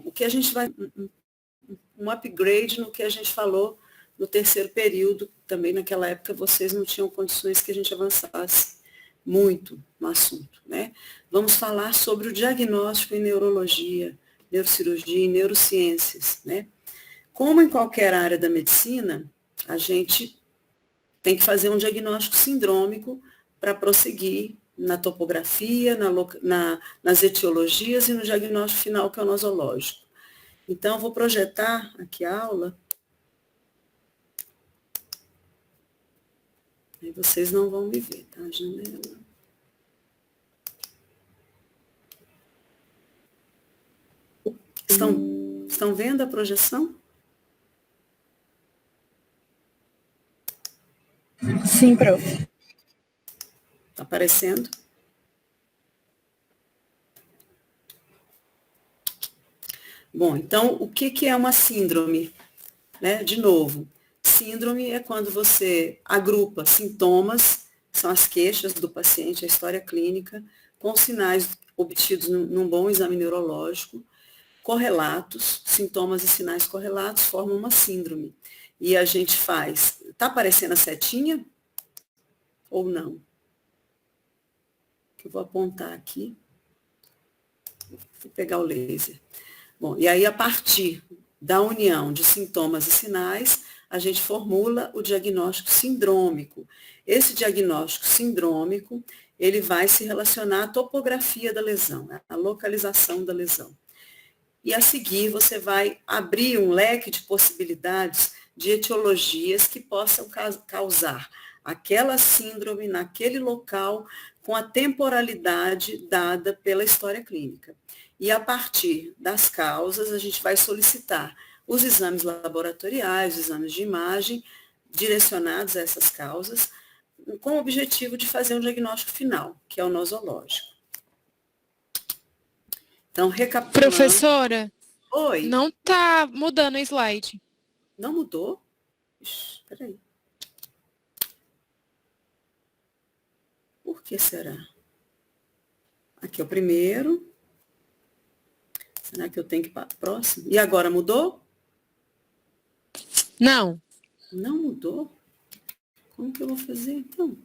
o que a gente vai... Um upgrade no que a gente falou no terceiro período. Também naquela época vocês não tinham condições que a gente avançasse muito no assunto, né? Vamos falar sobre o diagnóstico em neurologia, neurocirurgia e neurociências, né? Como em qualquer área da medicina, a gente tem que fazer um diagnóstico sindrômico para prosseguir na topografia, nas etiologias e no diagnóstico final, que é o nosológico. Então, eu vou projetar aqui a aula. Aí vocês não vão me ver, tá? Janela. Estão vendo a projeção? Sim, prof. Está aparecendo? Bom, então, o que é uma síndrome? Né? De novo, síndrome é quando você agrupa sintomas, que são as queixas do paciente, a história clínica, com sinais obtidos num bom exame neurológico, correlatos, sintomas e sinais correlatos formam uma síndrome. E a gente faz... Está aparecendo a setinha? Ou não? Que eu vou apontar aqui. Vou pegar o laser. Bom, e aí, a partir da união de sintomas e sinais, a gente formula o diagnóstico sindrômico. Esse diagnóstico sindrômico, ele vai se relacionar à topografia da lesão, à localização da lesão. E a seguir, você vai abrir um leque de possibilidades de etiologias que possam causar aquela síndrome naquele local com a temporalidade dada pela história clínica. E a partir das causas, a gente vai solicitar os exames laboratoriais, os exames de imagem, direcionados a essas causas, com o objetivo de fazer um diagnóstico final, que é o nosológico. Então, recapitulando... Professora, Oi. Não está mudando o slide. Não mudou? Espera aí. Por que será? Aqui é o primeiro. Será que eu tenho que ir para o próximo? E agora mudou? Não. Não mudou? Como que eu vou fazer, então?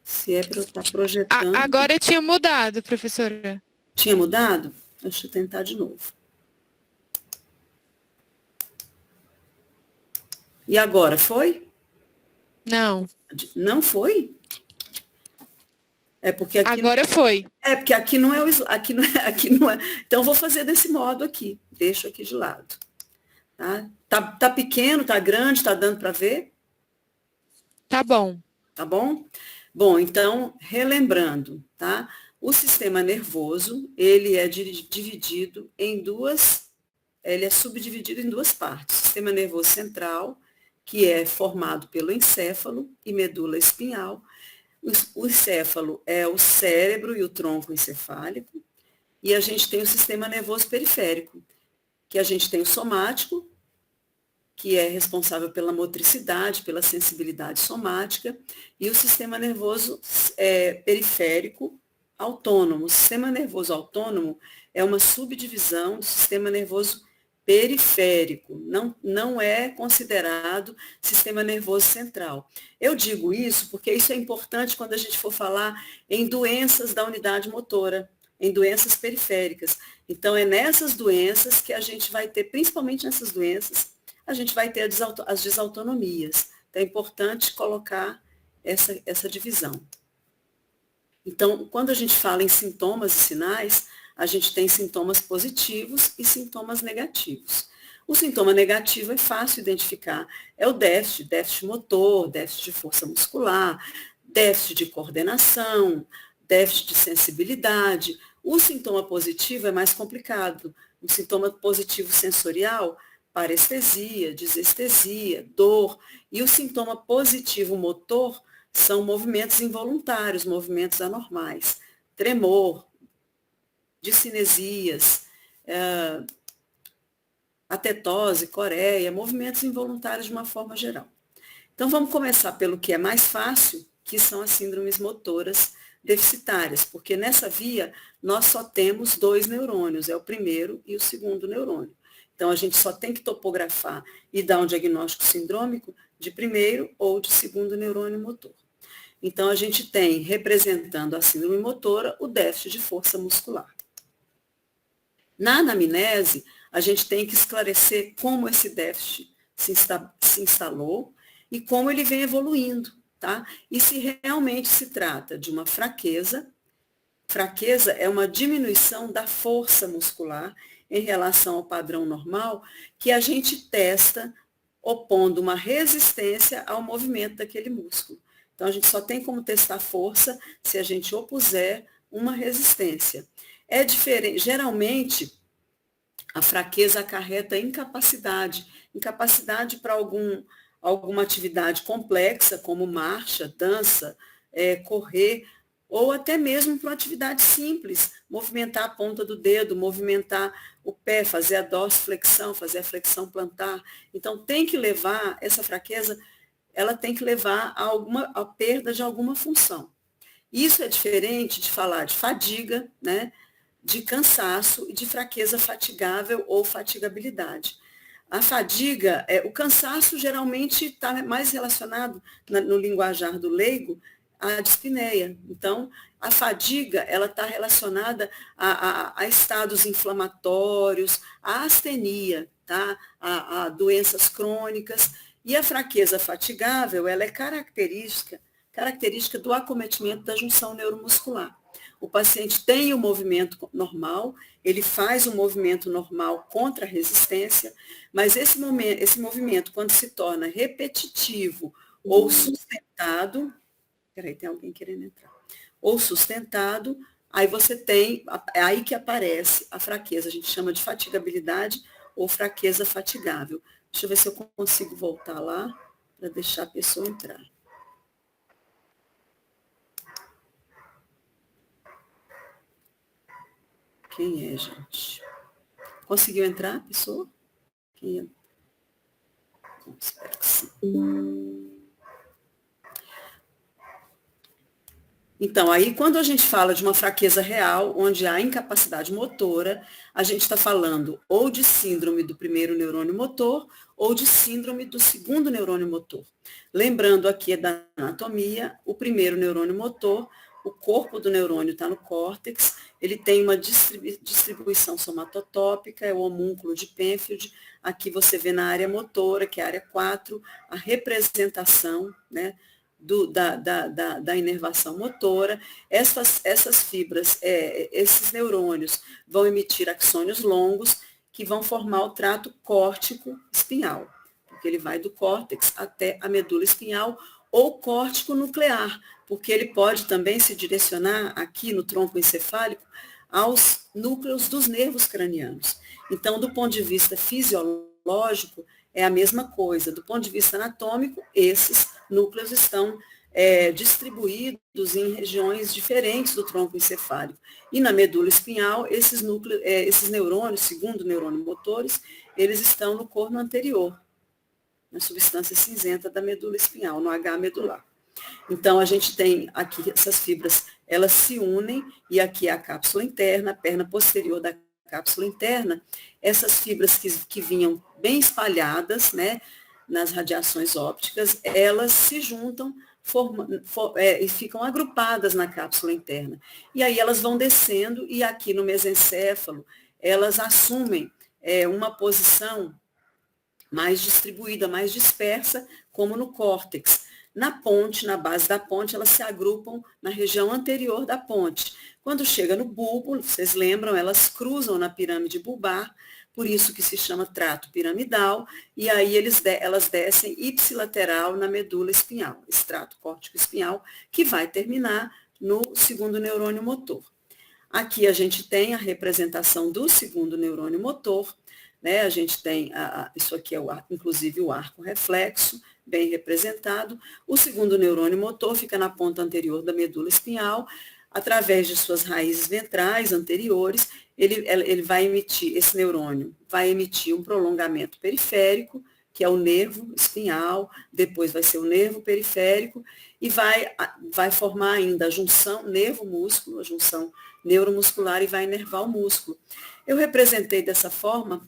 Se é para eu estar projetando... Agora tinha mudado, professora. Tinha mudado? Deixa eu tentar de novo. E agora, foi? Não. Não foi? É porque aqui... Agora foi. É, porque aqui não é o... Aqui não é. Então, eu vou fazer desse modo aqui. Deixo aqui de lado. Tá pequeno, tá grande, tá dando para ver? Tá bom. Tá bom? Bom, então, relembrando, tá? O sistema nervoso, ele é dividido em ele é subdividido em duas partes. O sistema nervoso central, que é formado pelo encéfalo e medula espinhal. O encéfalo é o cérebro e o tronco encefálico. E a gente tem o sistema nervoso periférico, que a gente tem o somático, que é responsável pela motricidade, pela sensibilidade somática, e o sistema nervoso periférico autônomo. O sistema nervoso autônomo é uma subdivisão do sistema nervoso periférico, não é considerado sistema nervoso central. Eu digo isso porque isso é importante quando a gente for falar em doenças da unidade motora, em doenças periféricas. Então, é nessas doenças que a gente vai ter, principalmente nessas doenças, a gente vai ter as desautonomias. Então, é importante colocar essa divisão. Então, quando a gente fala em sintomas e sinais, a gente tem sintomas positivos e sintomas negativos. O sintoma negativo é fácil identificar. É o déficit motor, déficit de força muscular, déficit de coordenação, déficit de sensibilidade. O sintoma positivo é mais complicado. O sintoma positivo sensorial, parestesia, desestesia, dor. E o sintoma positivo motor são movimentos involuntários, movimentos anormais, tremor, discinesias, atetose, coreia, movimentos involuntários de uma forma geral. Então, vamos começar pelo que é mais fácil, que são as síndromes motoras deficitárias, porque nessa via nós só temos 2 neurônios, é o primeiro e o segundo neurônio. Então, a gente só tem que topografar e dar um diagnóstico sindrômico de primeiro ou de segundo neurônio motor. Então, a gente tem, representando a síndrome motora, o déficit de força muscular. Na anamnese, a gente tem que esclarecer como esse déficit se instalou e como ele vem evoluindo, tá? E se realmente se trata de uma fraqueza. Fraqueza é uma diminuição da força muscular em relação ao padrão normal, que a gente testa opondo uma resistência ao movimento daquele músculo. Então, a gente só tem como testar força se a gente opuser uma resistência. É diferente, geralmente, a fraqueza acarreta incapacidade para alguma atividade complexa, como marcha, dança, correr, ou até mesmo para uma atividade simples, movimentar a ponta do dedo, movimentar o pé, fazer a dorsiflexão, fazer a flexão plantar. Então, tem que levar, essa fraqueza, ela tem que levar a perda de alguma função. Isso é diferente de falar de fadiga, né, de cansaço e de fraqueza fatigável ou fatigabilidade. A fadiga, o cansaço geralmente está mais relacionado, no linguajar do leigo, à dispneia. Então, a fadiga, ela está relacionada a estados inflamatórios, à astenia, tá? A doenças crônicas. E a fraqueza fatigável, ela é característica do acometimento da junção neuromuscular. O paciente tem o movimento normal, ele faz o movimento normal contra a resistência, mas esse movimento, quando se torna repetitivo ou sustentado, peraí, tem alguém querendo entrar, ou sustentado, aí você tem, é aí que aparece a fraqueza, a gente chama de fatigabilidade ou fraqueza fatigável. Deixa eu ver se eu consigo voltar lá para deixar a pessoa entrar. Quem é, gente? Conseguiu entrar a pessoa? Quem é? Espero que sim. Então, aí, quando a gente fala de uma fraqueza real, onde há incapacidade motora, a gente está falando ou de síndrome do primeiro neurônio motor ou de síndrome do segundo neurônio motor. Lembrando aqui da anatomia, o primeiro neurônio motor, o corpo do neurônio está no córtex, ele tem uma distribuição somatotópica, é o homúnculo de Penfield. Aqui você vê na área motora, que é a área 4, a representação, né, da inervação motora. Essas fibras, esses neurônios vão emitir axônios longos que vão formar o trato córtico espinhal, porque ele vai do córtex até a medula espinhal, ou córtico nuclear, porque ele pode também se direcionar aqui no tronco encefálico aos núcleos dos nervos cranianos. Então, do ponto de vista fisiológico, é a mesma coisa. Do ponto de vista anatômico, esses núcleos estão distribuídos em regiões diferentes do tronco encefálico. E na medula espinhal, esses neurônios, segundo neurônio motores, eles estão no corno anterior, na substância cinzenta da medula espinhal, no H medular. Então, a gente tem aqui essas fibras, elas se unem, e aqui é a cápsula interna, a perna posterior da cápsula interna, essas fibras que vinham bem espalhadas, né, nas radiações ópticas, elas se juntam e ficam agrupadas na cápsula interna. E aí elas vão descendo, e aqui no mesencéfalo, elas assumem uma posição mais distribuída, mais dispersa, como no córtex. Na ponte, na base da ponte, elas se agrupam na região anterior da ponte. Quando chega no bulbo, vocês lembram, elas cruzam na pirâmide bulbar, por isso que se chama trato piramidal, e aí elas descem ipsilateral na medula espinhal, esse trato córtico espinhal, que vai terminar no segundo neurônio motor. Aqui a gente tem a representação do segundo neurônio motor, né? A gente tem, isso aqui é inclusive o arco reflexo, bem representado. O segundo neurônio motor fica na ponta anterior da medula espinhal, através de suas raízes ventrais anteriores, ele vai emitir, esse neurônio vai emitir um prolongamento periférico, que é o nervo espinhal, depois vai ser o nervo periférico, e vai formar ainda a junção nervo-músculo, a junção neuromuscular, e vai inervar o músculo. Eu representei dessa forma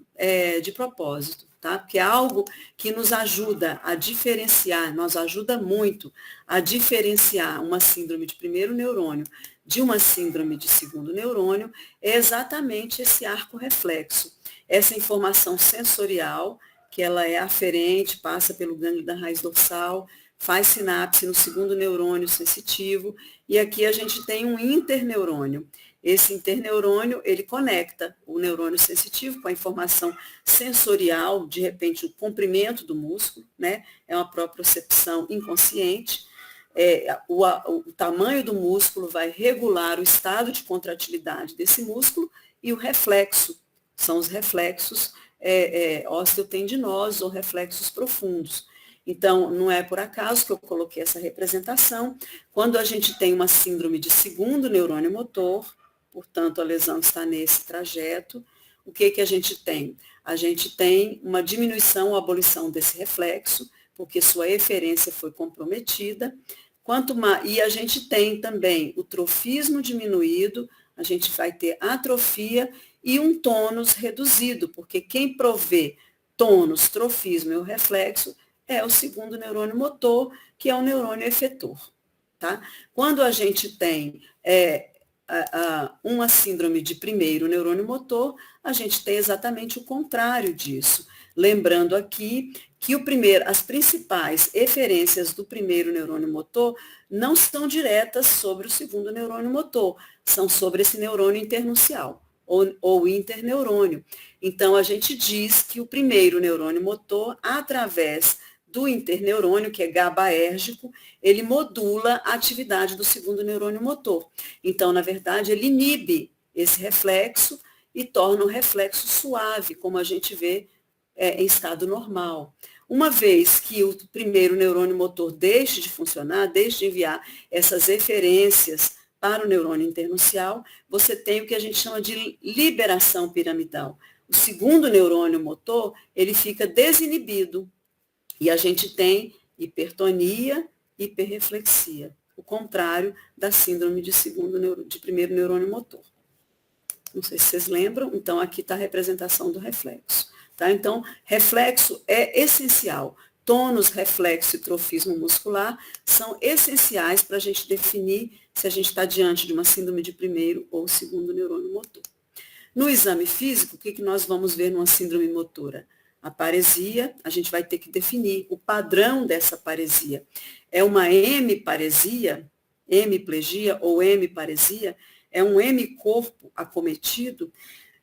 de propósito, tá? Porque é algo que nos ajuda a diferenciar, nos ajuda muito a diferenciar uma síndrome de primeiro neurônio de uma síndrome de segundo neurônio, é exatamente esse arco reflexo, essa informação sensorial, que ela é aferente, passa pelo gânglio da raiz dorsal, faz sinapse no segundo neurônio sensitivo, e aqui a gente tem um interneurônio. Esse interneurônio, ele conecta o neurônio sensitivo com a informação sensorial, de repente o comprimento do músculo, né? É uma propriocepção inconsciente. O tamanho do músculo vai regular o estado de contratilidade desse músculo, e o reflexo, são os reflexos osteotendinosos ou reflexos profundos. Então, não é por acaso que eu coloquei essa representação. Quando a gente tem uma síndrome de segundo neurônio motor, portanto, a lesão está nesse trajeto, o que a gente tem? A gente tem uma diminuição ou abolição desse reflexo, porque sua eferência foi comprometida. E a gente tem também o trofismo diminuído, a gente vai ter atrofia e um tônus reduzido, porque quem provê tônus, trofismo e o reflexo é o segundo neurônio motor, que é o neurônio efetor. Tá? Quando a gente tem uma síndrome de primeiro neurônio motor, a gente tem exatamente o contrário disso. Lembrando aqui que as principais eferências do primeiro neurônio motor não são diretas sobre o segundo neurônio motor, são sobre esse neurônio internuncial, ou interneurônio. Então, a gente diz que o primeiro neurônio motor, através do interneurônio, que é GABAérgico, ele modula a atividade do segundo neurônio motor. Então, na verdade, ele inibe esse reflexo e torna o reflexo suave, como a gente vê em estado normal. Uma vez que o primeiro neurônio motor deixe de funcionar, deixe de enviar essas eferências para o neurônio internuncial, você tem o que a gente chama de liberação piramidal. O segundo neurônio motor, ele fica desinibido, e a gente tem hipertonia, hiperreflexia, o contrário da síndrome de primeiro neurônio motor. Não sei se vocês lembram, então aqui está a representação do reflexo. Tá? Então, reflexo é essencial. Tônus, reflexo e trofismo muscular são essenciais para a gente definir se a gente está diante de uma síndrome de primeiro ou segundo neurônio motor. No exame físico, o que nós vamos ver numa síndrome motora? A paresia, a gente vai ter que definir o padrão dessa paresia. É uma hemiparesia, hemiplegia ou hemiparesia, é um hemicorpo acometido.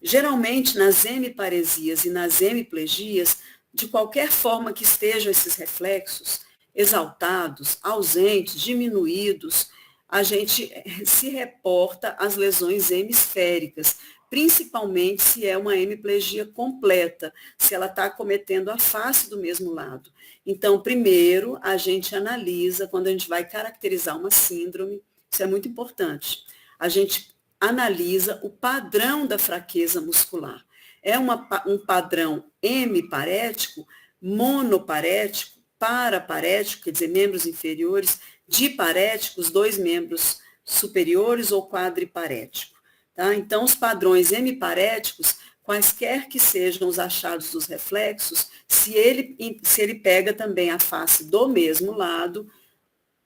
Geralmente, nas hemiparesias e nas hemiplegias, de qualquer forma que estejam esses reflexos, exaltados, ausentes, diminuídos, a gente se reporta às lesões hemisféricas, principalmente se é uma hemiplegia completa, se ela está acometendo a face do mesmo lado. Então, primeiro, a gente analisa, quando a gente vai caracterizar uma síndrome, isso é muito importante, a gente analisa o padrão da fraqueza muscular. É um padrão hemiparético, monoparético, paraparético, quer dizer, membros inferiores, diparéticos, 2 membros superiores ou quadriparético. Tá? Então, os padrões hemiparéticos, quaisquer que sejam os achados dos reflexos, se ele pega também a face do mesmo lado,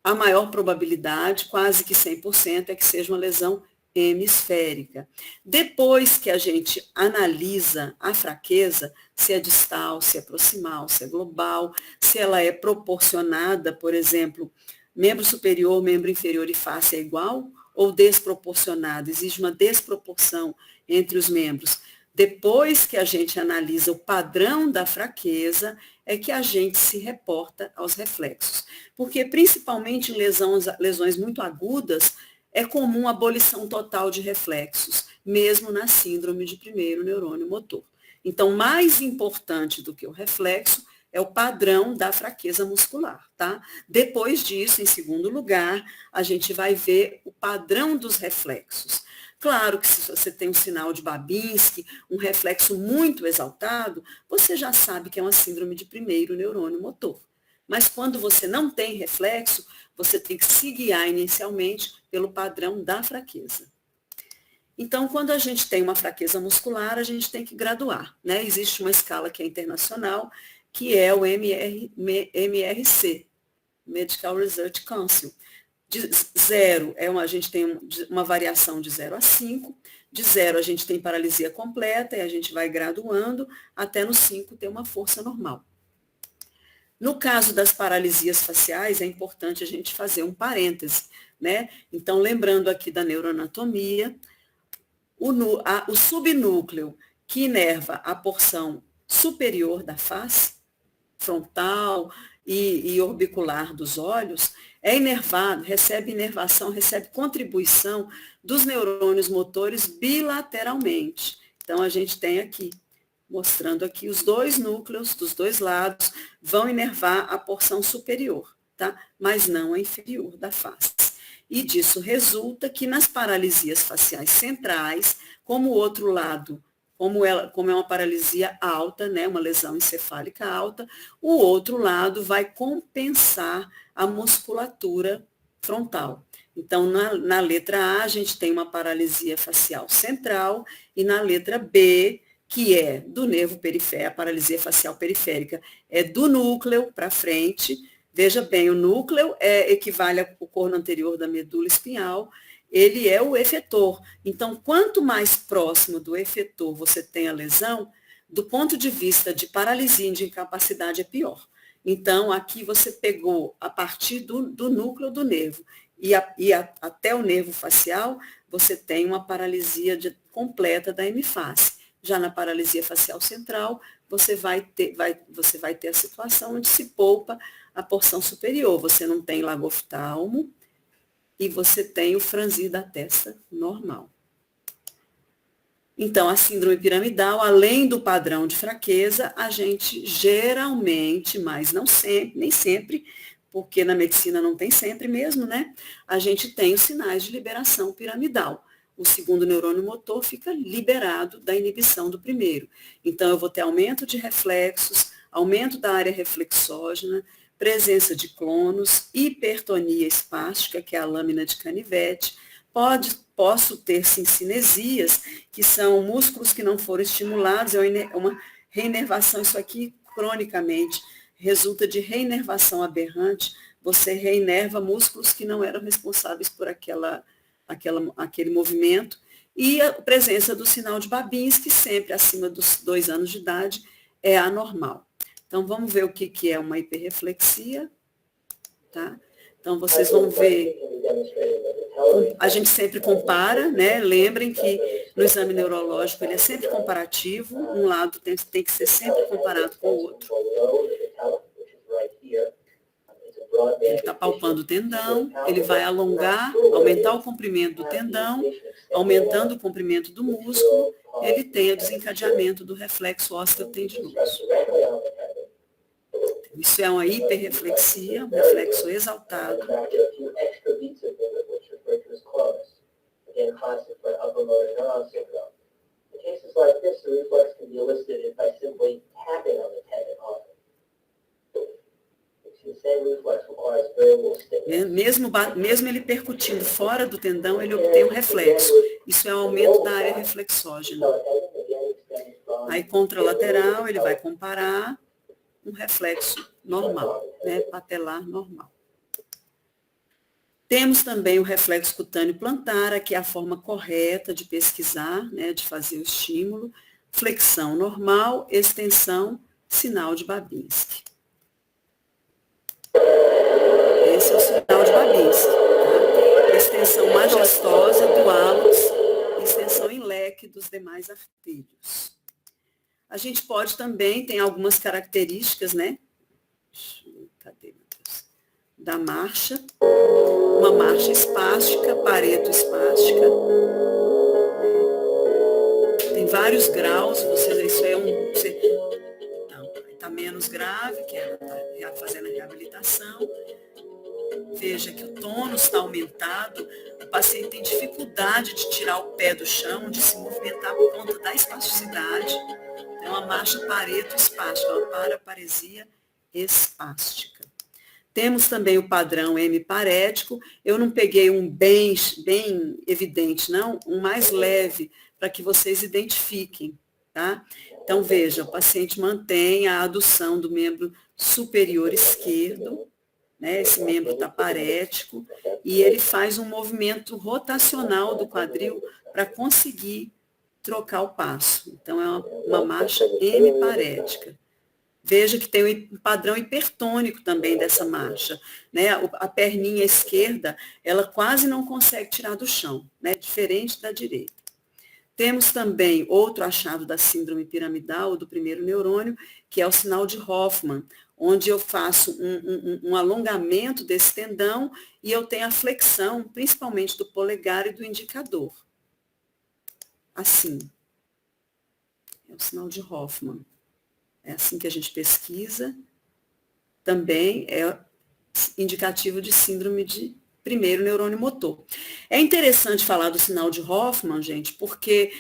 a maior probabilidade, quase que 100%, é que seja uma lesão hemisférica. Depois que a gente analisa a fraqueza, se é distal, se é proximal, se é global, se ela é proporcionada, por exemplo, membro superior, membro inferior e face é igual, ou desproporcionada, existe uma desproporção entre os membros. Depois que a gente analisa o padrão da fraqueza, é que a gente se reporta aos reflexos. Porque, principalmente em lesões muito agudas, é comum a abolição total de reflexos, mesmo na síndrome de primeiro neurônio motor. Então, mais importante do que o reflexo é o padrão da fraqueza muscular, tá? Depois disso, em segundo lugar, a gente vai ver o padrão dos reflexos. Claro que se você tem um sinal de Babinski, um reflexo muito exaltado, você já sabe que é uma síndrome de primeiro neurônio motor. Mas quando você não tem reflexo, você tem que se guiar inicialmente pelo padrão da fraqueza. Então, quando a gente tem uma fraqueza muscular, a gente tem que graduar, né? Existe uma escala que é internacional, que é o MRC, Medical Research Council. De 0, a gente tem uma variação de 0 a 5. De 0, a gente tem paralisia completa e a gente vai graduando até no 5 ter uma força normal. No caso das paralisias faciais, é importante a gente fazer um parêntese, né? Então, lembrando aqui da neuroanatomia, o subnúcleo que inerva a porção superior da face, frontal e orbicular dos olhos, é inervado, recebe inervação, recebe contribuição dos neurônios motores bilateralmente. Então, a gente tem aqui, mostrando aqui os dois núcleos dos dois lados vão inervar a porção superior, tá? Mas não a inferior da face. E disso resulta que nas paralisias faciais centrais, como o outro lado, como é uma paralisia alta, né, uma lesão encefálica alta, o outro lado vai compensar a musculatura frontal. Então, na letra A, a gente tem uma paralisia facial central, e na letra B, que é do nervo periférico, a paralisia facial periférica, é do núcleo para frente. Veja bem, o núcleo equivale ao corno anterior da medula espinhal, ele é o efetor. Então, quanto mais próximo do efetor você tem a lesão, do ponto de vista de paralisia e de incapacidade é pior. Então, aqui você pegou a partir do núcleo do nervo até o nervo facial, você tem uma paralisia completa da hemifase. Já na paralisia facial central, você vai ter a situação onde se poupa a porção superior. Você não tem lagoftalmo e você tem o franzir da testa normal. Então, a síndrome piramidal, além do padrão de fraqueza, a gente geralmente, mas não sempre, nem sempre, porque na medicina não tem sempre mesmo, né? A gente tem os sinais de liberação piramidal. O segundo neurônio motor fica liberado da inibição do primeiro. Então, eu vou ter aumento de reflexos, aumento da área reflexógena, presença de clonos, hipertonia espástica, que é a lâmina de canivete. Posso ter cinesias, que são músculos que não foram estimulados, é uma reinervação, isso aqui cronicamente resulta de reinervação aberrante, você reinerva músculos que não eram responsáveis por aquele movimento, e a presença do sinal de Babinski, sempre acima dos 2 anos de idade, é anormal. Então, vamos ver o que é uma hiperreflexia, tá? Então, vocês vão ver, a gente sempre compara, né? Lembrem que no exame neurológico ele é sempre comparativo, um lado tem que ser sempre comparado com o outro. Ele está palpando o tendão, ele vai alongar, aumentar o comprimento do tendão, aumentando o comprimento do músculo, ele tem o desencadeamento do reflexo osteotendinoso. Isso é uma hiperreflexia, um reflexo exaltado. Mesmo ele percutindo fora do tendão, ele obtém um reflexo. Isso é um aumento da área reflexógena. Aí, contralateral, ele vai comparar um reflexo normal, né, patelar normal. Temos também o reflexo cutâneo plantar, que é a forma correta de pesquisar, né, de fazer o estímulo. Flexão normal, extensão, sinal de Babinski. Esse é o sinal de Babinski. Tá? Extensão majestosa do hálux, extensão em leque dos demais artérios. A gente pode também, tem algumas características, né? Cadê, meu Deus? Da marcha. Uma marcha espástica, pareto espástica. Tem vários graus, isso é então, está menos grave, que está fazendo a reabilitação. Veja que o tônus está aumentado, o paciente tem dificuldade de tirar o pé do chão, de se movimentar por conta da espasticidade. É uma marcha pareto espástica, uma paraparesia espástica. Temos também o padrão hemiparético. Eu não peguei um bem evidente, não, um mais leve, para que vocês identifiquem, tá? Então, veja, o paciente mantém a adução do membro superior esquerdo, né? Esse membro está parético, e ele faz um movimento rotacional do quadril para conseguir trocar o passo. Então, é uma marcha hemiparética. Veja que tem um padrão hipertônico também dessa marcha, né? A perninha esquerda, ela quase não consegue tirar do chão, né? Diferente da direita. Temos também outro achado da síndrome piramidal, do primeiro neurônio, que é o sinal de Hoffman, onde eu faço um alongamento desse tendão e eu tenho a flexão, principalmente do polegar e do indicador. Assim. É o sinal de Hoffman. É assim que a gente pesquisa. Também é indicativo de síndrome de primeiro neurônio motor. É interessante falar do sinal de Hoffman, gente, porque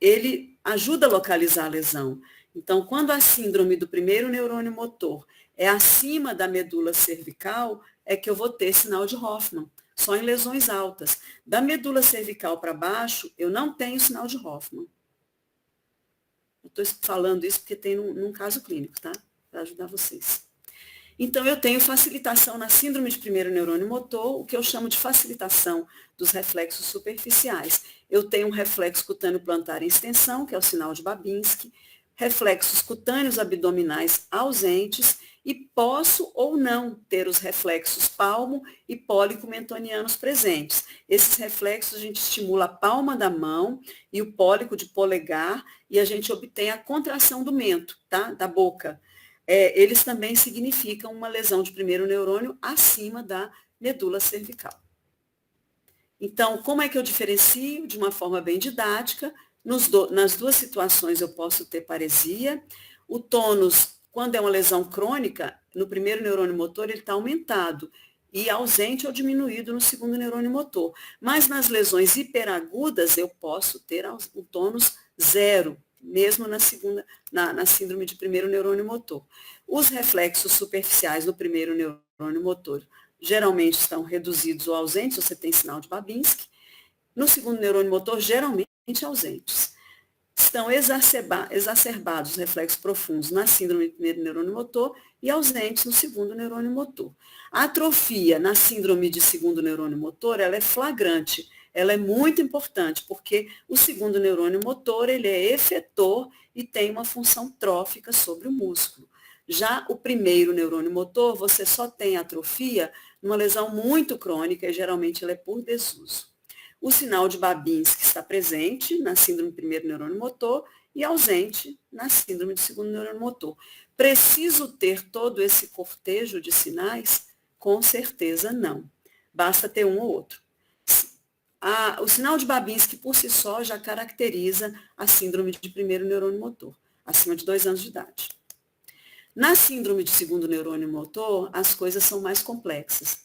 ele ajuda a localizar a lesão. Então, quando a síndrome do primeiro neurônio motor é acima da medula cervical, é que eu vou ter sinal de Hoffman, só em lesões altas. Da medula cervical para baixo, eu não tenho sinal de Hoffman. Eu estou falando isso porque tem num caso clínico, tá? Para ajudar vocês. Então, eu tenho facilitação na síndrome de primeiro neurônio motor, o que eu chamo de facilitação dos reflexos superficiais. Eu tenho um reflexo cutâneo plantar em extensão, que é o sinal de Babinski, reflexos cutâneos abdominais ausentes, e posso ou não ter os reflexos palmo e pólico mentonianos presentes. Esses reflexos a gente estimula a palma da mão e o pólico de polegar, e a gente obtém a contração do mento, tá? Da boca. Eles também significam uma lesão de primeiro neurônio acima da medula cervical. Então, como é que eu diferencio? De uma forma bem didática. Nas duas situações eu posso ter paresia. O tônus, quando é uma lesão crônica, no primeiro neurônio motor ele está aumentado e ausente ou diminuído no segundo neurônio motor. Mas nas lesões hiperagudas eu posso ter o tônus zero, mesmo na síndrome de primeiro neurônio motor. Os reflexos superficiais no primeiro neurônio motor geralmente estão reduzidos ou ausentes, você tem sinal de Babinski. No segundo neurônio motor, geralmente ausentes. Estão exacerbados os reflexos profundos na síndrome de primeiro neurônio motor e ausentes no segundo neurônio motor. A atrofia na síndrome de segundo neurônio motor, ela é flagrante, ela é muito importante, porque o segundo neurônio motor, ele é efetor e tem uma função trófica sobre o músculo. Já o primeiro neurônio motor, você só tem atrofia numa lesão muito crônica, e geralmente ela é por desuso. O sinal de Babinski está presente na síndrome do primeiro neurônio motor e ausente na síndrome do segundo neurônio motor. Preciso ter todo esse cortejo de sinais? Com certeza não. Basta ter um ou outro. O sinal de Babinski, por si só, já caracteriza a síndrome de primeiro neurônio motor, acima de 2 anos de idade. Na síndrome de segundo neurônio motor, as coisas são mais complexas,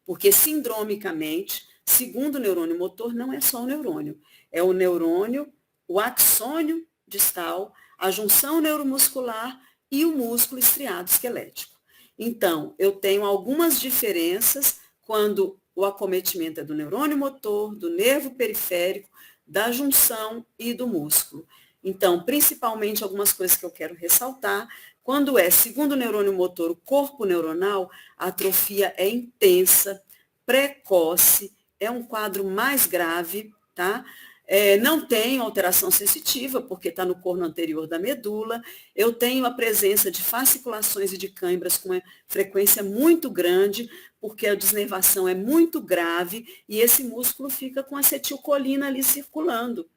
porque sindromicamente, segundo neurônio motor não é só o neurônio, é o neurônio, o axônio distal, a junção neuromuscular e o músculo estriado esquelético. Então, eu tenho algumas diferenças quando o acometimento é do neurônio motor, do nervo periférico, da junção e do músculo. Então, principalmente algumas coisas que eu quero ressaltar, quando é segundo neurônio motor, o corpo neuronal, a atrofia é intensa, precoce, é um quadro mais grave, tá? Não tem alteração sensitiva, porque está no corno anterior da medula. Eu tenho a presença de fasciculações e de câimbras com uma frequência muito grande, porque a desnervação é muito grave e esse músculo fica com acetilcolina ali circulando,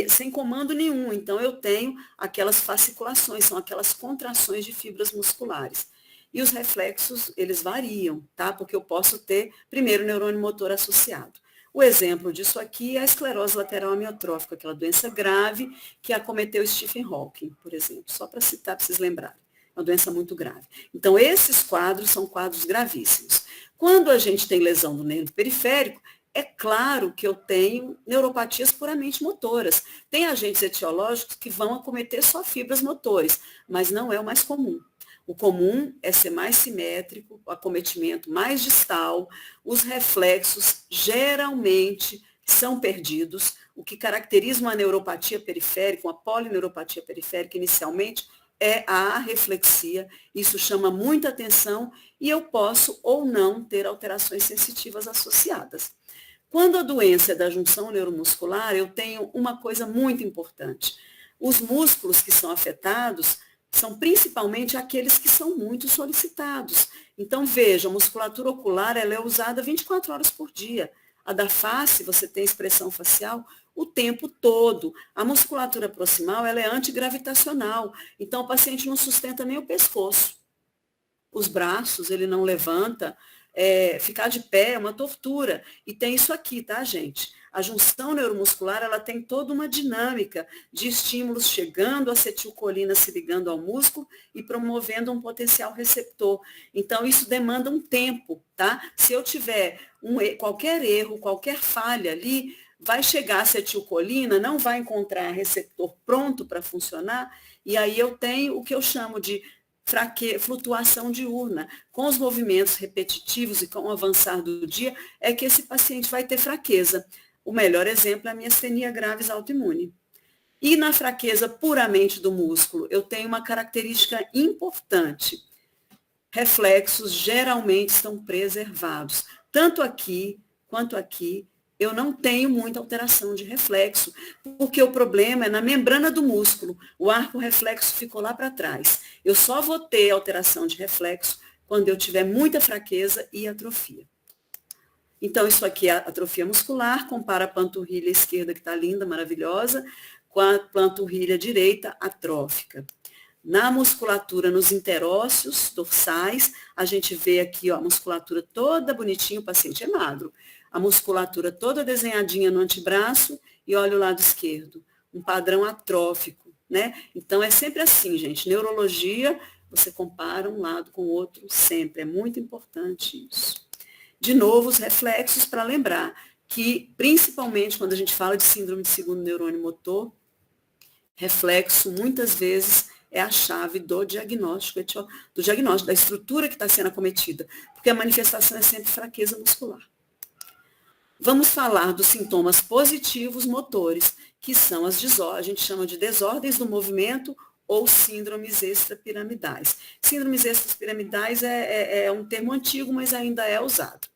sem comando nenhum. Então, eu tenho aquelas fasciculações, são aquelas contrações de fibras musculares. E os reflexos, eles variam, tá? Porque eu posso ter, primeiro, neurônio motor associado. O exemplo disso aqui é a esclerose lateral amiotrófica, aquela doença grave que acometeu Stephen Hawking, por exemplo, só para citar, para vocês lembrarem. É uma doença muito grave. Então, esses quadros são quadros gravíssimos. Quando a gente tem lesão do nervo periférico, é claro que eu tenho neuropatias puramente motoras. Tem agentes etiológicos que vão acometer só fibras motores, mas não é o mais comum. O comum é ser mais simétrico, o acometimento mais distal, os reflexos geralmente são perdidos, o que caracteriza uma neuropatia periférica, uma polineuropatia periférica inicialmente, é a arreflexia. Isso chama muita atenção e eu posso ou não ter alterações sensitivas associadas. Quando a doença é da junção neuromuscular, eu tenho uma coisa muito importante. Os músculos que são afetados são principalmente aqueles que são muito solicitados. Então, veja, a musculatura ocular ela é usada 24 horas por dia. A da face, você tem expressão facial o tempo todo. A musculatura proximal ela é antigravitacional. Então, o paciente não sustenta nem o pescoço. Os braços, ele não levanta. Ficar de pé é uma tortura. E tem isso aqui, tá, gente? A junção neuromuscular, ela tem toda uma dinâmica de estímulos chegando, a acetilcolina se ligando ao músculo e promovendo um potencial receptor. Então, isso demanda um tempo, tá? Se eu tiver qualquer erro, qualquer falha ali, vai chegar a acetilcolina, não vai encontrar receptor pronto para funcionar, e aí eu tenho o que eu chamo de flutuação diurna. Com os movimentos repetitivos e com o avançar do dia, é que esse paciente vai ter fraqueza. O melhor exemplo é a miastenia graves autoimune. E na fraqueza puramente do músculo, eu tenho uma característica importante. Reflexos geralmente estão preservados. Tanto aqui quanto aqui, eu não tenho muita alteração de reflexo, porque o problema é na membrana do músculo. O arco reflexo ficou lá para trás. Eu só vou ter alteração de reflexo quando eu tiver muita fraqueza e atrofia. Então, isso aqui é a atrofia muscular, compara a panturrilha esquerda, que está linda, maravilhosa, com a panturrilha direita atrófica. Na musculatura, nos interósseos dorsais, a gente vê aqui ó, a musculatura toda bonitinha, o paciente é magro. A musculatura toda desenhadinha no antebraço e olha o lado esquerdo. Um padrão atrófico, né? Então, é sempre assim, gente. Neurologia, você compara um lado com o outro sempre. É muito importante isso. De novo, os reflexos para lembrar que, principalmente quando a gente fala de síndrome de segundo neurônio motor, reflexo, muitas vezes, é a chave do diagnóstico, da estrutura que está sendo acometida, porque a manifestação é sempre fraqueza muscular. Vamos falar dos sintomas positivos motores, que são as desordens, a gente chama de desordens do movimento ou síndromes extrapiramidais. Síndromes extrapiramidais é um termo antigo, mas ainda é usado.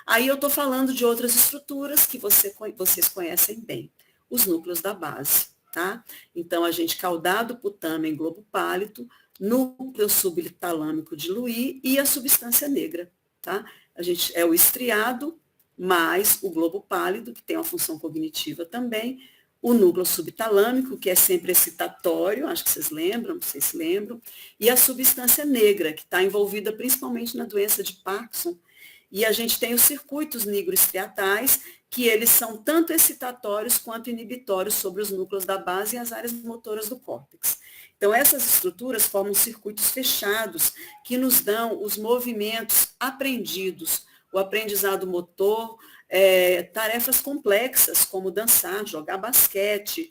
Aí eu estou falando de outras estruturas que vocês conhecem bem, os núcleos da base, tá? Então, a gente caudado, putamen, globo pálido, núcleo subtalâmico de Lewy e a substância negra, tá? A gente é o estriado, mais o globo pálido, que tem uma função cognitiva também, o núcleo subtalâmico, que é sempre excitatório, acho que vocês lembram, não sei se lembram, e a substância negra, que está envolvida principalmente na doença de Parkinson, e a gente tem os circuitos nigroestriatais, que eles são tanto excitatórios quanto inibitórios sobre os núcleos da base e as áreas motoras do córtex. Então, essas estruturas formam circuitos fechados, que nos dão os movimentos aprendidos, o aprendizado motor, tarefas complexas, como dançar, jogar basquete,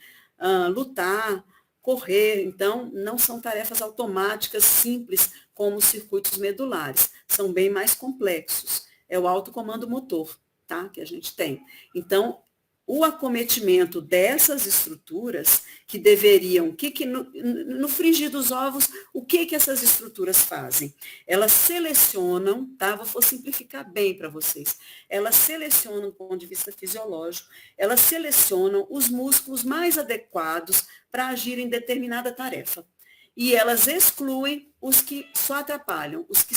lutar, correr. Então, não são tarefas automáticas simples, como os circuitos medulares. São bem mais complexos. É o autocomando motor, tá? Que a gente tem. Então, o acometimento dessas estruturas que deveriam, no frigir dos ovos, o que essas estruturas fazem? Elas selecionam, tá? Vou simplificar bem para vocês. Elas selecionam, do ponto de vista fisiológico, elas selecionam os músculos mais adequados para agir em determinada tarefa. E elas excluem os que só atrapalham, os que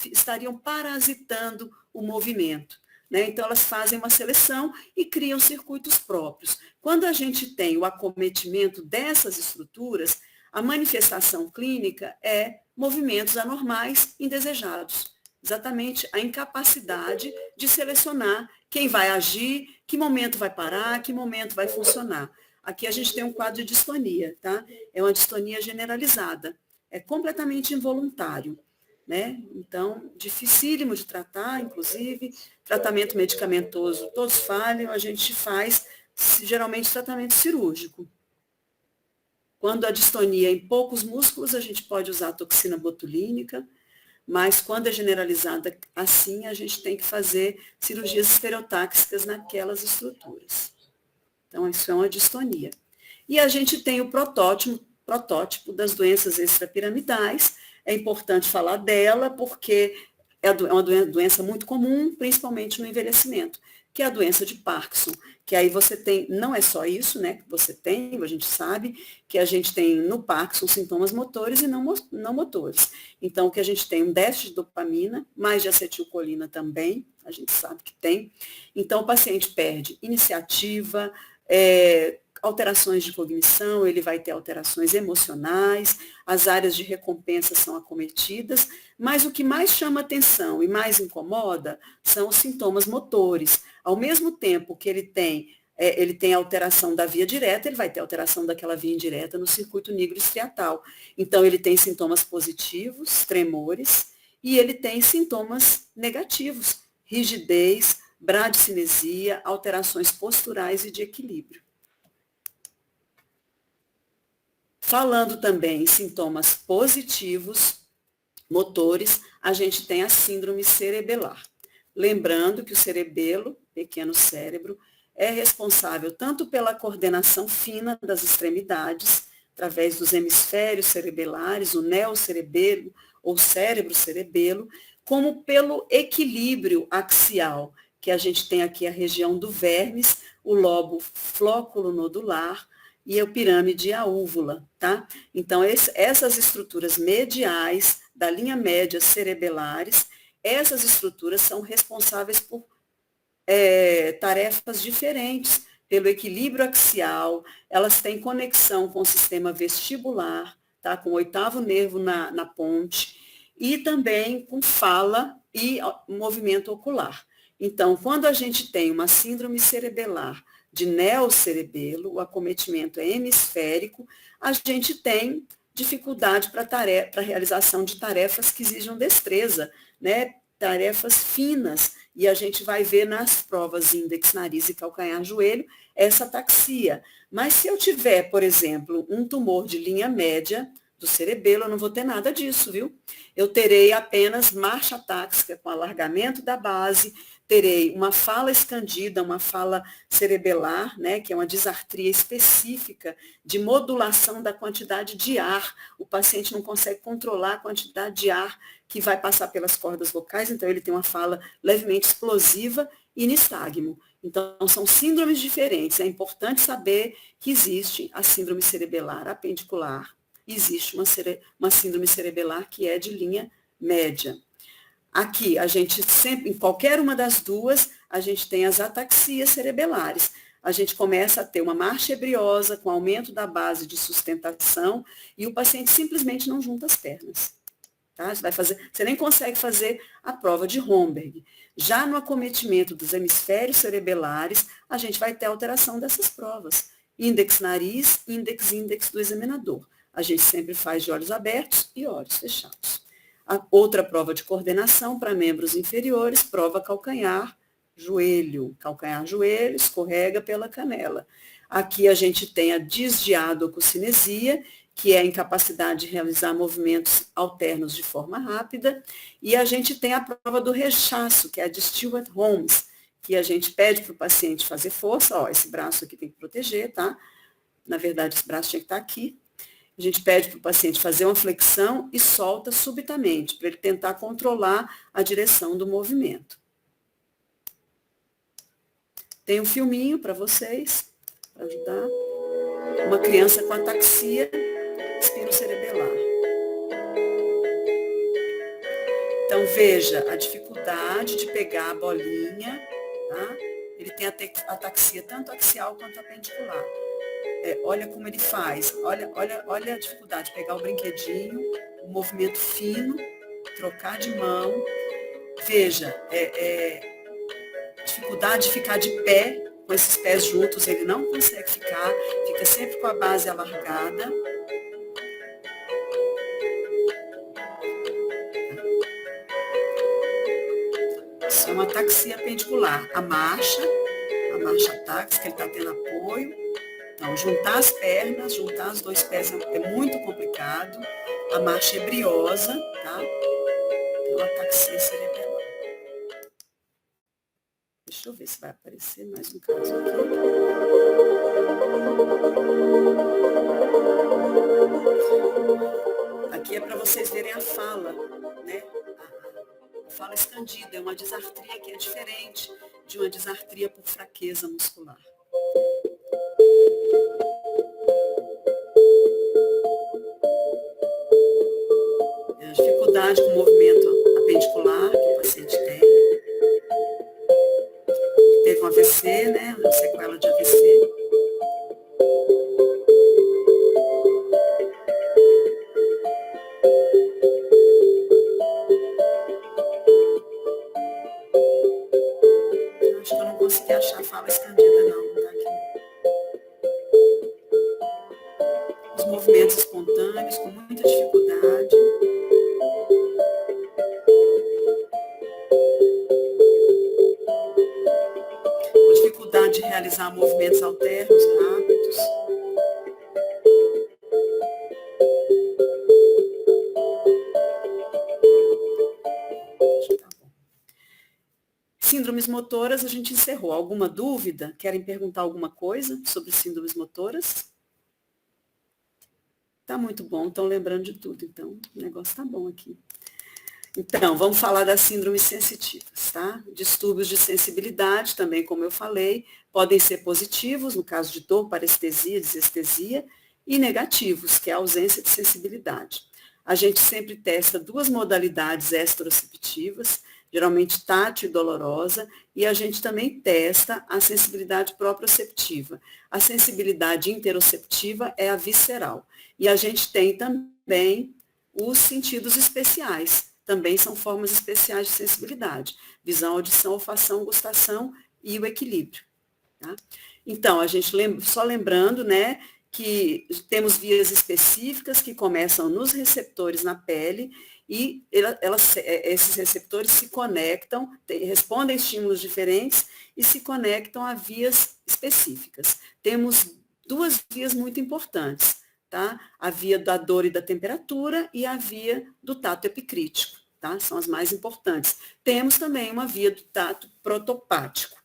estariam parasitando o movimento. Né? Então, elas fazem uma seleção e criam circuitos próprios. Quando a gente tem o acometimento dessas estruturas, a manifestação clínica é movimentos anormais indesejados. Exatamente a incapacidade de selecionar quem vai agir, que momento vai parar, que momento vai funcionar. Aqui a gente tem um quadro de distonia, tá? É uma distonia generalizada. É completamente involuntário. Né? Então, dificílimo de tratar, inclusive, tratamento medicamentoso, todos falham, a gente faz, geralmente, tratamento cirúrgico. Quando a distonia é em poucos músculos, a gente pode usar a toxina botulínica, mas quando é generalizada assim, a gente tem que fazer cirurgias estereotáxicas naquelas estruturas. Então, isso é uma distonia. E a gente tem o protótipo das doenças extrapiramidais. É importante falar dela porque é uma doença muito comum, principalmente no envelhecimento, que é a doença de Parkinson, que aí você tem, não é só isso, né, que você tem, a gente sabe que a gente tem no Parkinson sintomas motores e não motores. Então, o que a gente tem um déficit de dopamina, mais de acetilcolina também, a gente sabe que tem. Então, o paciente perde iniciativa, alterações de cognição, ele vai ter alterações emocionais, as áreas de recompensa são acometidas, mas o que mais chama atenção e mais incomoda são os sintomas motores. Ao mesmo tempo que ele tem alteração da via direta, ele vai ter alteração daquela via indireta no circuito nigrostriatal. Então, ele tem sintomas positivos, tremores, e ele tem sintomas negativos, rigidez, bradicinesia, alterações posturais e de equilíbrio. Falando também em sintomas positivos, motores, a gente tem a síndrome cerebelar. Lembrando que o cerebelo, pequeno cérebro, é responsável tanto pela coordenação fina das extremidades, através dos hemisférios cerebelares, o neocerebelo ou cérebro-cerebelo, como pelo equilíbrio axial, que a gente tem aqui a região do vermes, o lobo flóculo-nodular, e a pirâmide e a úvula, tá? Então, essas estruturas mediais da linha média cerebelares, essas estruturas são responsáveis por tarefas diferentes, pelo equilíbrio axial, elas têm conexão com o sistema vestibular, tá? Com o oitavo nervo na ponte, e também com fala e movimento ocular. Então, quando a gente tem uma síndrome cerebelar de neocerebelo, o acometimento é hemisférico, a gente tem dificuldade para a realização de tarefas que exijam destreza, né? Tarefas finas, e a gente vai ver nas provas índex, nariz e calcanhar, joelho, essa ataxia. Mas se eu tiver, por exemplo, um tumor de linha média do cerebelo, eu não vou ter nada disso, viu? Eu terei apenas marcha atáxica com alargamento da base, terei uma fala escandida, uma fala cerebelar, né, que é uma disartria específica de modulação da quantidade de ar. O paciente não consegue controlar a quantidade de ar que vai passar pelas cordas vocais, então ele tem uma fala levemente explosiva e nistagmo. Então, são síndromes diferentes. É importante saber que existe a síndrome cerebelar apendicular, existe uma síndrome cerebelar que é de linha média. Aqui, a gente sempre, em qualquer uma das duas, a gente tem as ataxias cerebelares. A gente começa a ter uma marcha ebriosa com aumento da base de sustentação e o paciente simplesmente não junta as pernas. Tá? Você nem consegue fazer a prova de Romberg. Já no acometimento dos hemisférios cerebelares, a gente vai ter alteração dessas provas. Índex nariz, índex do examinador. A gente sempre faz de olhos abertos e olhos fechados. A outra prova de coordenação para membros inferiores, prova calcanhar, joelho. Calcanhar, joelho, escorrega pela canela. Aqui a gente tem a disdiadococinesia, que é a incapacidade de realizar movimentos alternos de forma rápida, e a gente tem a prova do rechaço, que é a de Stewart-Holmes, que a gente pede para o paciente fazer força, ó, esse braço aqui tem que proteger, tá? Na verdade, esse braço tinha que estar aqui. A gente pede para o paciente fazer uma flexão e solta subitamente, para ele tentar controlar a direção do movimento. Tem um filminho para vocês, para ajudar. Uma criança com ataxia espinocerebelar. Então, veja a dificuldade de pegar a bolinha, tá? Ele tem ataxia tanto axial quanto apendicular. Olha como ele faz, olha a dificuldade de pegar o brinquedinho, o movimento fino, trocar de mão. Veja, dificuldade de ficar de pé, com esses pés juntos, ele não consegue ficar, fica sempre com a base alargada. Isso é uma ataxia apendicular. A marcha atáxica, ele está tendo apoio. Então, juntar as pernas, juntar os dois pés é muito complicado. A marcha é briosa, tá? Então, ataxia cerebral. Deixa eu ver se vai aparecer mais um caso aqui. Aqui é para vocês verem a fala, né? A fala escandida é uma disartria que é diferente de uma disartria por fraqueza muscular. É a dificuldade com o movimento apendicular que o paciente tem. Teve um AVC, né? Uma sequela de AVC. Acho que eu não consegui achar a fala escandida, não. Tá aqui. Os movimentos espontâneos, com muita dificuldade. Com dificuldade de realizar movimentos alternos, rápidos. Tá bom. Síndromes motoras, a gente encerrou. Alguma dúvida? Querem perguntar alguma coisa sobre síndromes motoras? Tá muito bom, estão lembrando de tudo, então o negócio tá bom aqui. Então, vamos falar das síndromes sensitivas, tá? Distúrbios de sensibilidade, também, como eu falei, podem ser positivos, no caso de dor, parestesia, desestesia, e negativos, que é a ausência de sensibilidade. A gente sempre testa duas modalidades exteroceptivas, geralmente tátil e dolorosa, e a gente também testa a sensibilidade proprioceptiva. A sensibilidade interoceptiva é a visceral. E a gente tem também os sentidos especiais, também são formas especiais de sensibilidade. Visão, audição, olfação, gustação e o equilíbrio. Tá? Então, a gente só lembrando, né, que temos vias específicas que começam nos receptores na pele e esses receptores se conectam, respondem a estímulos diferentes e se conectam a vias específicas. Temos duas vias muito importantes, tá? A via da dor e da temperatura e a via do tato epicrítico, tá? São as mais importantes. Temos também uma via do tato protopático.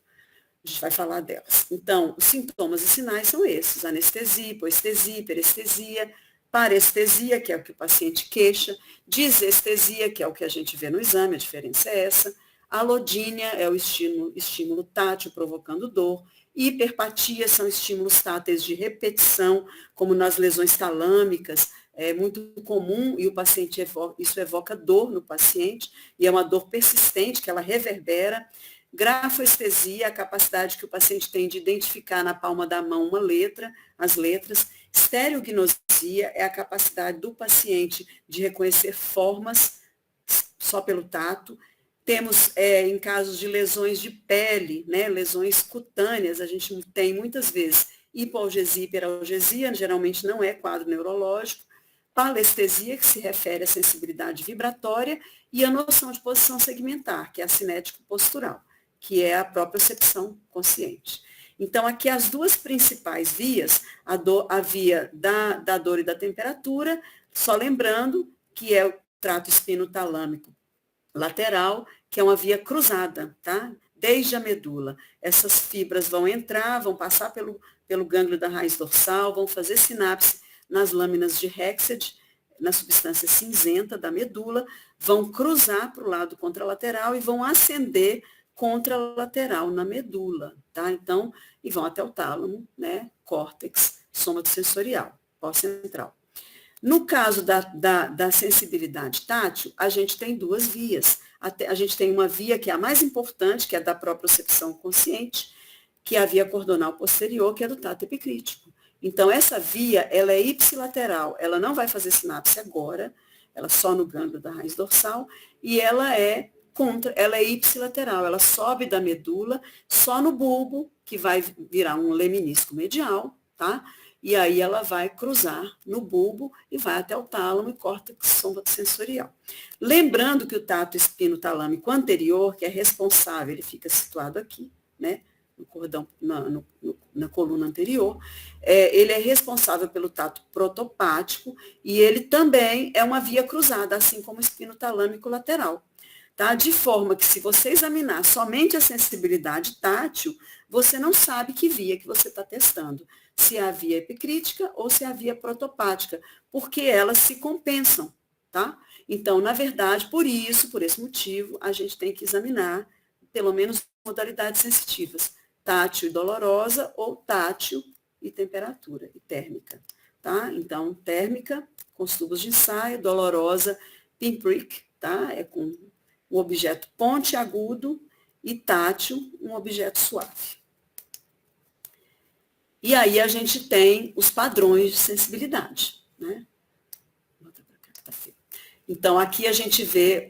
A gente vai falar delas. Então, os sintomas e sinais são esses: anestesia, hipoestesia, hiperestesia, parestesia, que é o que o paciente queixa, disestesia, que é o que a gente vê no exame, a diferença é essa, alodínia é o estímulo tátil provocando dor, hiperpatia são estímulos táteis de repetição, como nas lesões talâmicas, é muito comum e o paciente isso evoca dor no paciente, e é uma dor persistente que ela reverbera. Grafoestesia, a capacidade que o paciente tem de identificar na palma da mão uma letra, as letras. Estereognosia é a capacidade do paciente de reconhecer formas só pelo tato. Temos, em casos de lesões de pele, né, lesões cutâneas, a gente tem muitas vezes hipoalgesia e hiperalgesia, geralmente não é quadro neurológico. Palestesia, que se refere à sensibilidade vibratória, e a noção de posição segmentar, que é a cinético-postural, que é a propriocepção consciente. Então, aqui as duas principais vias, a via da dor e da temperatura, só lembrando que é o trato espinotalâmico lateral, que é uma via cruzada, tá? Desde a medula. Essas fibras vão entrar, vão passar pelo gânglio da raiz dorsal, vão fazer sinapse nas lâminas de Hexed, na substância cinzenta da medula, vão cruzar para o lado contralateral e vão ascender contralateral na medula, tá? Então, e vão até o tálamo, né? Córtex somatosensorial, pós-central. No caso da sensibilidade tátil, a gente tem duas vias. A gente tem uma via que é a mais importante, que é a da propriocepção consciente, que é a via cordonal posterior, que é do tato epicrítico. Então, essa via, ela é ipsilateral, ela não vai fazer sinapse agora, ela só no gânglio da raiz dorsal, e ela é ipsilateral, ela sobe da medula só no bulbo, que vai virar um leminisco medial, tá? E aí ela vai cruzar no bulbo e vai até o tálamo e córtex somatosensorial. Lembrando que o tato espinotalâmico anterior, que é responsável, ele fica situado aqui, né? no cordão, na coluna anterior, ele é responsável pelo tato protopático e ele também é uma via cruzada, assim como o espino talâmico lateral. Tá? De forma que se você examinar somente a sensibilidade tátil, você não sabe que via que você está testando, se é a via epicrítica ou se é a via protopática, porque elas se compensam, tá? Então, na verdade, por esse motivo, a gente tem que examinar pelo menos modalidades sensitivas, tátil e dolorosa ou tátil e temperatura e térmica, tá? Então, térmica com os tubos de ensaio, dolorosa, pinprick, tá? É com um objeto pontiagudo e tátil, um objeto suave. E aí a gente tem os padrões de sensibilidade, né? Então, aqui a gente vê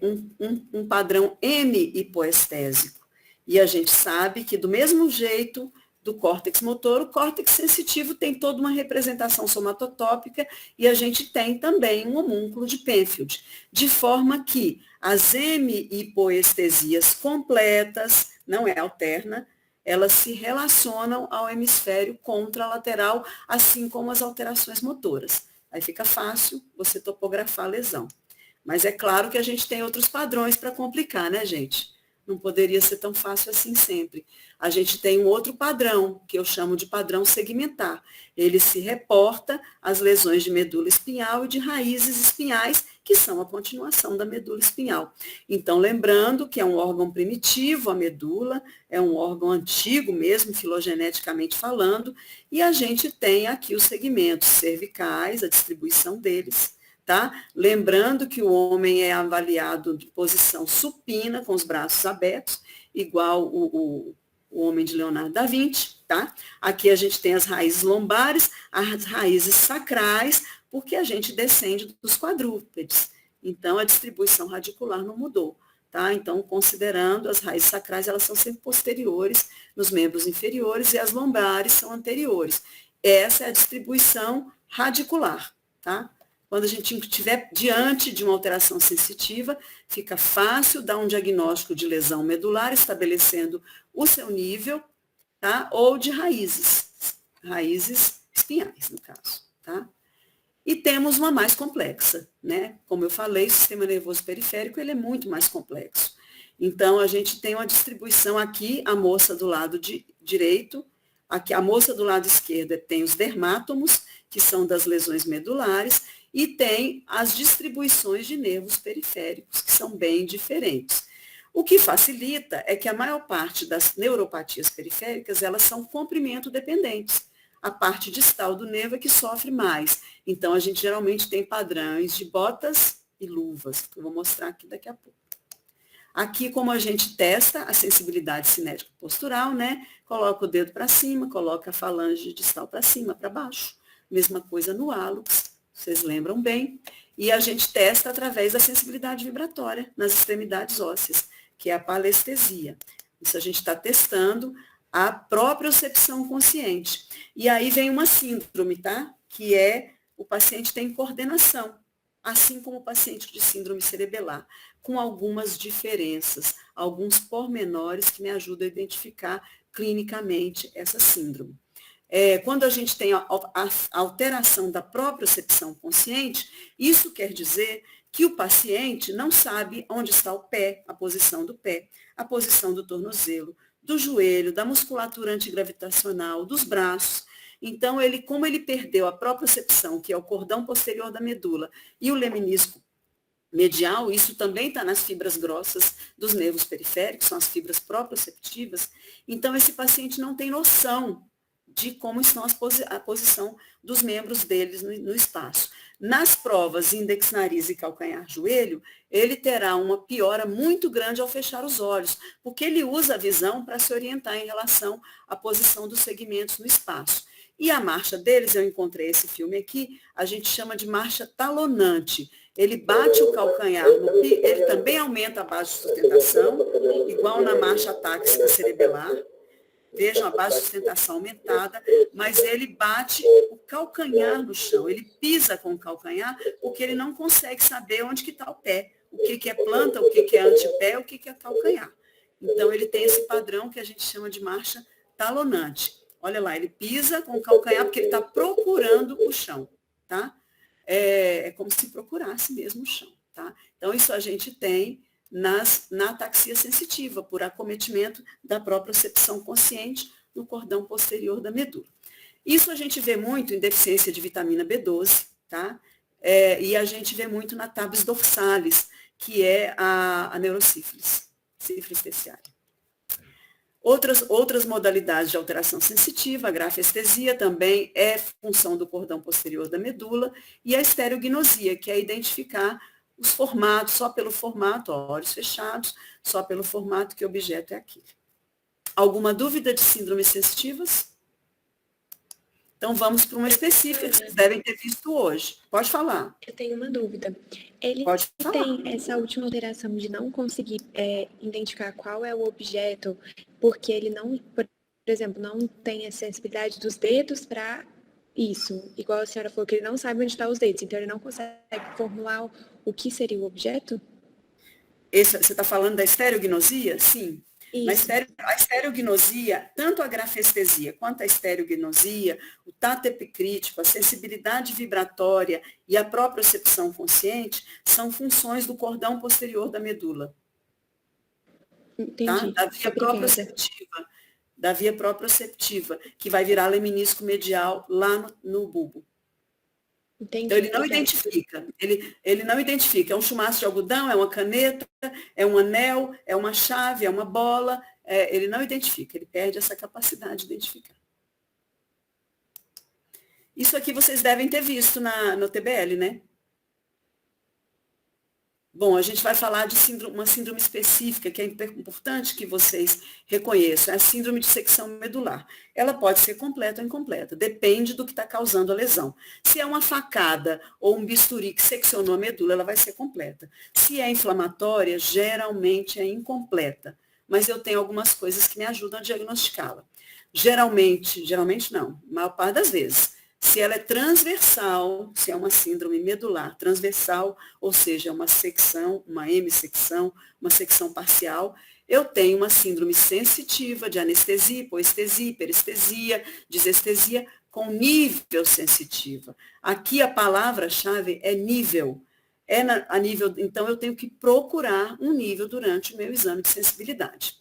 um padrão hemi-hipoestésico. E a gente sabe que, do mesmo jeito do córtex motor, o córtex sensitivo tem toda uma representação somatotópica e a gente tem também um homúnculo de Penfield, de forma que as hemi-hipoestesias completas, não é alterna, elas se relacionam ao hemisfério contralateral, assim como as alterações motoras. Aí fica fácil você topografar a lesão. Mas é claro que a gente tem outros padrões para complicar, né, gente? Não poderia ser tão fácil assim sempre. A gente tem um outro padrão, que eu chamo de padrão segmentar. Ele se reporta às lesões de medula espinhal e de raízes espinhais, que são a continuação da medula espinhal. Então, lembrando que é um órgão primitivo, a medula, é um órgão antigo mesmo, filogeneticamente falando, e a gente tem aqui os segmentos cervicais, a distribuição deles. Tá? Lembrando que o homem é avaliado de posição supina, com os braços abertos, igual o homem de Leonardo da Vinci. Tá? Aqui a gente tem as raízes lombares, as raízes sacrais, porque a gente descende dos quadrúpedes. Então, a distribuição radicular não mudou. Tá? Então, considerando as raízes sacrais, elas são sempre posteriores nos membros inferiores e as lombares são anteriores. Essa é a distribuição radicular. Tá? Quando a gente estiver diante de uma alteração sensitiva, fica fácil dar um diagnóstico de lesão medular, estabelecendo o seu nível, tá? Ou de raízes espinhais, no caso. Tá? E temos uma mais complexa, né? Como eu falei, o sistema nervoso periférico ele é muito mais complexo. Então, a gente tem uma distribuição aqui, a moça do lado direito, aqui a moça do lado esquerdo tem os dermátomos, que são das lesões medulares, e tem as distribuições de nervos periféricos, que são bem diferentes. O que facilita é que a maior parte das neuropatias periféricas, elas são comprimento dependentes. A parte distal do nervo é que sofre mais. Então, a gente geralmente tem padrões de botas e luvas, que eu vou mostrar aqui daqui a pouco. Aqui, como a gente testa a sensibilidade cinética postural, né? Coloca o dedo para cima, coloca a falange distal para cima, para baixo. Mesma coisa no hálux. Vocês lembram bem, e a gente testa através da sensibilidade vibratória nas extremidades ósseas, que é a palestesia. Isso a gente está testando a propriocepção consciente. E aí vem uma síndrome, tá? Que é o paciente tem coordenação, assim como o paciente de síndrome cerebelar, com algumas diferenças, alguns pormenores que me ajudam a identificar clinicamente essa síndrome. Quando a gente tem a alteração da propriocepção consciente, isso quer dizer que o paciente não sabe onde está o pé, a posição do pé, a posição do tornozelo, do joelho, da musculatura antigravitacional, dos braços. Então, como ele perdeu a propriocepção, que é o cordão posterior da medula, e o leminisco medial, isso também está nas fibras grossas dos nervos periféricos, são as fibras proprioceptivas. Então, esse paciente não tem noção de como estão a posição dos membros deles no espaço. Nas provas índex, nariz e calcanhar, joelho, ele terá uma piora muito grande ao fechar os olhos, porque ele usa a visão para se orientar em relação à posição dos segmentos no espaço. E a marcha deles, eu encontrei esse filme aqui, a gente chama de marcha talonante. Ele bate o calcanhar no piso, ele também aumenta a base de sustentação, igual na marcha atáxica cerebelar. Vejam a base de sustentação aumentada, mas ele bate o calcanhar no chão, ele pisa com o calcanhar, porque ele não consegue saber onde que está o pé, o que é planta, o que é antepé, o que é calcanhar. Então, ele tem esse padrão que a gente chama de marcha talonante. Olha lá, ele pisa com o calcanhar porque ele está procurando o chão, tá? É como se procurasse mesmo o chão, tá? Então, isso a gente tem na ataxia sensitiva, por acometimento da propriocepção consciente no cordão posterior da medula. Isso a gente vê muito em deficiência de vitamina B12, tá? E a gente vê muito na tabes dorsalis, que é a neurosífilis, sífilis terciária. Outras modalidades de alteração sensitiva, a grafestesia também é função do cordão posterior da medula, e a estereognosia, que é identificar os formatos, só pelo formato, ó, olhos fechados, só pelo formato que o objeto é aquele. Alguma dúvida de síndromes sensitivas? Então, vamos para uma específica que vocês devem ter visto hoje. Pode falar. Eu tenho uma dúvida. Ele Pode falar. tem essa última alteração de não conseguir identificar qual é o objeto, porque ele não, por exemplo, não tem a sensibilidade dos dedos para isso. Igual a senhora falou que ele não sabe onde estão os dedos, então ele não consegue formular o que seria o objeto? Você está falando da estereognosia? Sim. A estereognosia, tanto a grafestesia quanto a estereognosia, o tato epicrítico, a sensibilidade vibratória e a propriocepção consciente são funções do cordão posterior da medula. Entendi. Tá? Da via proprioceptiva, que vai virar leminisco medial lá no bulbo. Entendi. Então, ele não identifica. Ele não identifica. É um chumaço de algodão, é uma caneta, é um anel, é uma chave, é uma bola. Ele não identifica. Ele perde essa capacidade de identificar. Isso aqui vocês devem ter visto no TBL, né? Bom, a gente vai falar de uma síndrome específica, que é importante que vocês reconheçam, é a síndrome de secção medular. Ela pode ser completa ou incompleta, depende do que está causando a lesão. Se é uma facada ou um bisturi que seccionou a medula, ela vai ser completa. Se é inflamatória, geralmente é incompleta, mas eu tenho algumas coisas que me ajudam a diagnosticá-la. Geralmente não, a maior parte das vezes. Se ela é transversal, se é uma síndrome medular transversal, ou seja, uma secção, uma hemissecção, uma secção parcial, eu tenho uma síndrome sensitiva de anestesia, hipoestesia, hiperestesia, disestesia, com nível sensitiva. Aqui a palavra-chave é nível. A nível, então eu tenho que procurar um nível durante o meu exame de sensibilidade.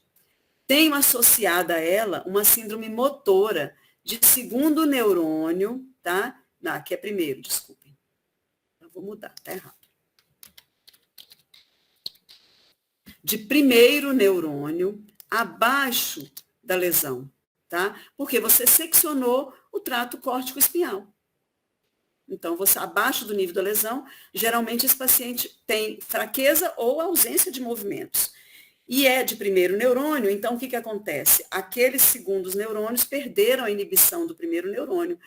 Tenho associada a ela uma síndrome motora de segundo neurônio, tá? Não, aqui é primeiro, desculpem. Eu vou mudar, tá errado. De primeiro neurônio abaixo da lesão, tá? Porque você seccionou o trato córtico-espinhal. Então, você abaixo do nível da lesão, geralmente esse paciente tem fraqueza ou ausência de movimentos. E é de primeiro neurônio, então o que acontece? Aqueles segundos neurônios perderam a inibição do primeiro neurônio.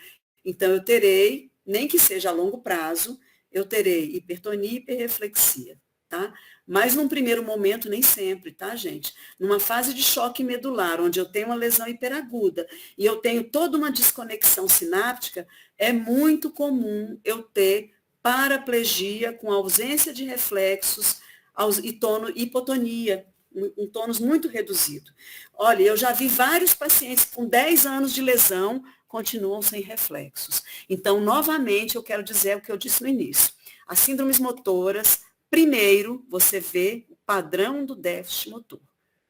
Então eu terei, nem que seja a longo prazo, eu terei hipertonia e hiperreflexia, tá? Mas num primeiro momento, nem sempre, tá, gente? Numa fase de choque medular, onde eu tenho uma lesão hiperaguda e eu tenho toda uma desconexão sináptica, é muito comum eu ter paraplegia com ausência de reflexos e hipotonia, um tônus muito reduzido. Olha, eu já vi vários pacientes com 10 anos de lesão continuam sem reflexos. Então, novamente, eu quero dizer o que eu disse no início. As síndromes motoras, primeiro, você vê o padrão do déficit motor.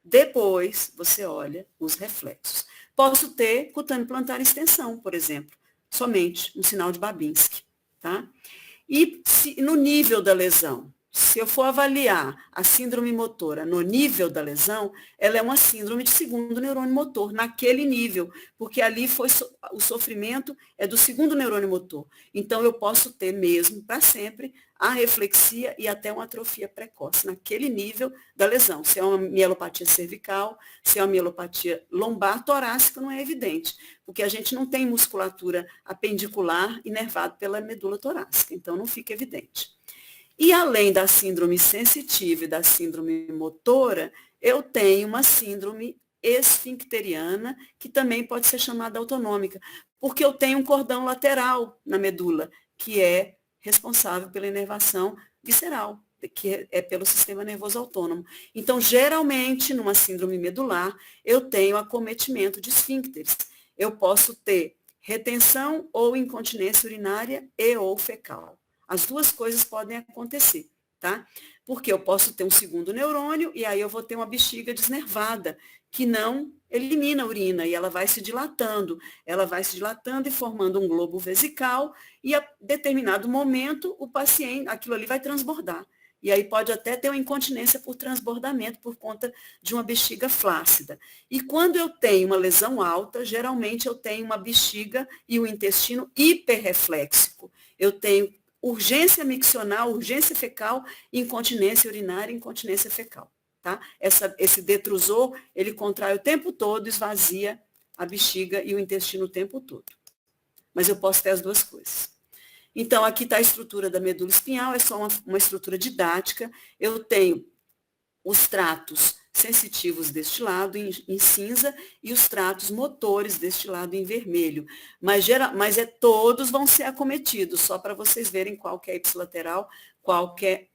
Depois, você olha os reflexos. Posso ter cutâneo plantar extensão, por exemplo, somente um sinal de Babinski, tá? E no nível da lesão, se eu for avaliar a síndrome motora no nível da lesão, ela é uma síndrome de segundo neurônio motor, naquele nível, porque ali foi o sofrimento é do segundo neurônio motor. Então, eu posso ter mesmo, para sempre, a reflexia e até uma atrofia precoce, naquele nível da lesão. Se é uma mielopatia cervical, se é uma mielopatia lombar, torácica, não é evidente, porque a gente não tem musculatura apendicular inervada pela medula torácica, então não fica evidente. E além da síndrome sensitiva e da síndrome motora, eu tenho uma síndrome esfincteriana, que também pode ser chamada autonômica, porque eu tenho um cordão lateral na medula, que é responsável pela inervação visceral. que é pelo sistema nervoso autônomo. Então, geralmente, numa síndrome medular, eu tenho acometimento de esfíncteres. Eu posso ter retenção ou incontinência urinária e ou fecal. As duas coisas podem acontecer, tá? Porque eu posso ter um segundo neurônio e aí eu vou ter uma bexiga desnervada, que não elimina a urina e ela vai se dilatando e formando um globo vesical e a determinado momento o paciente, aquilo ali vai transbordar. E aí pode até ter uma incontinência por transbordamento por conta de uma bexiga flácida. E quando eu tenho uma lesão alta, geralmente eu tenho uma bexiga e o intestino hiperrefléxico. Eu tenho urgência miccional, urgência fecal, incontinência urinária, incontinência fecal. Tá? Esse detrusor, ele contrai o tempo todo, esvazia a bexiga e o intestino o tempo todo. Mas eu posso ter as duas coisas. Então, aqui está a estrutura da medula espinhal, é só uma estrutura didática. Eu tenho os tratos sensitivos deste lado, em cinza, e os tratos motores deste lado, em vermelho. Mas todos vão ser acometidos, só para vocês verem qual que é ipsilateral, qual que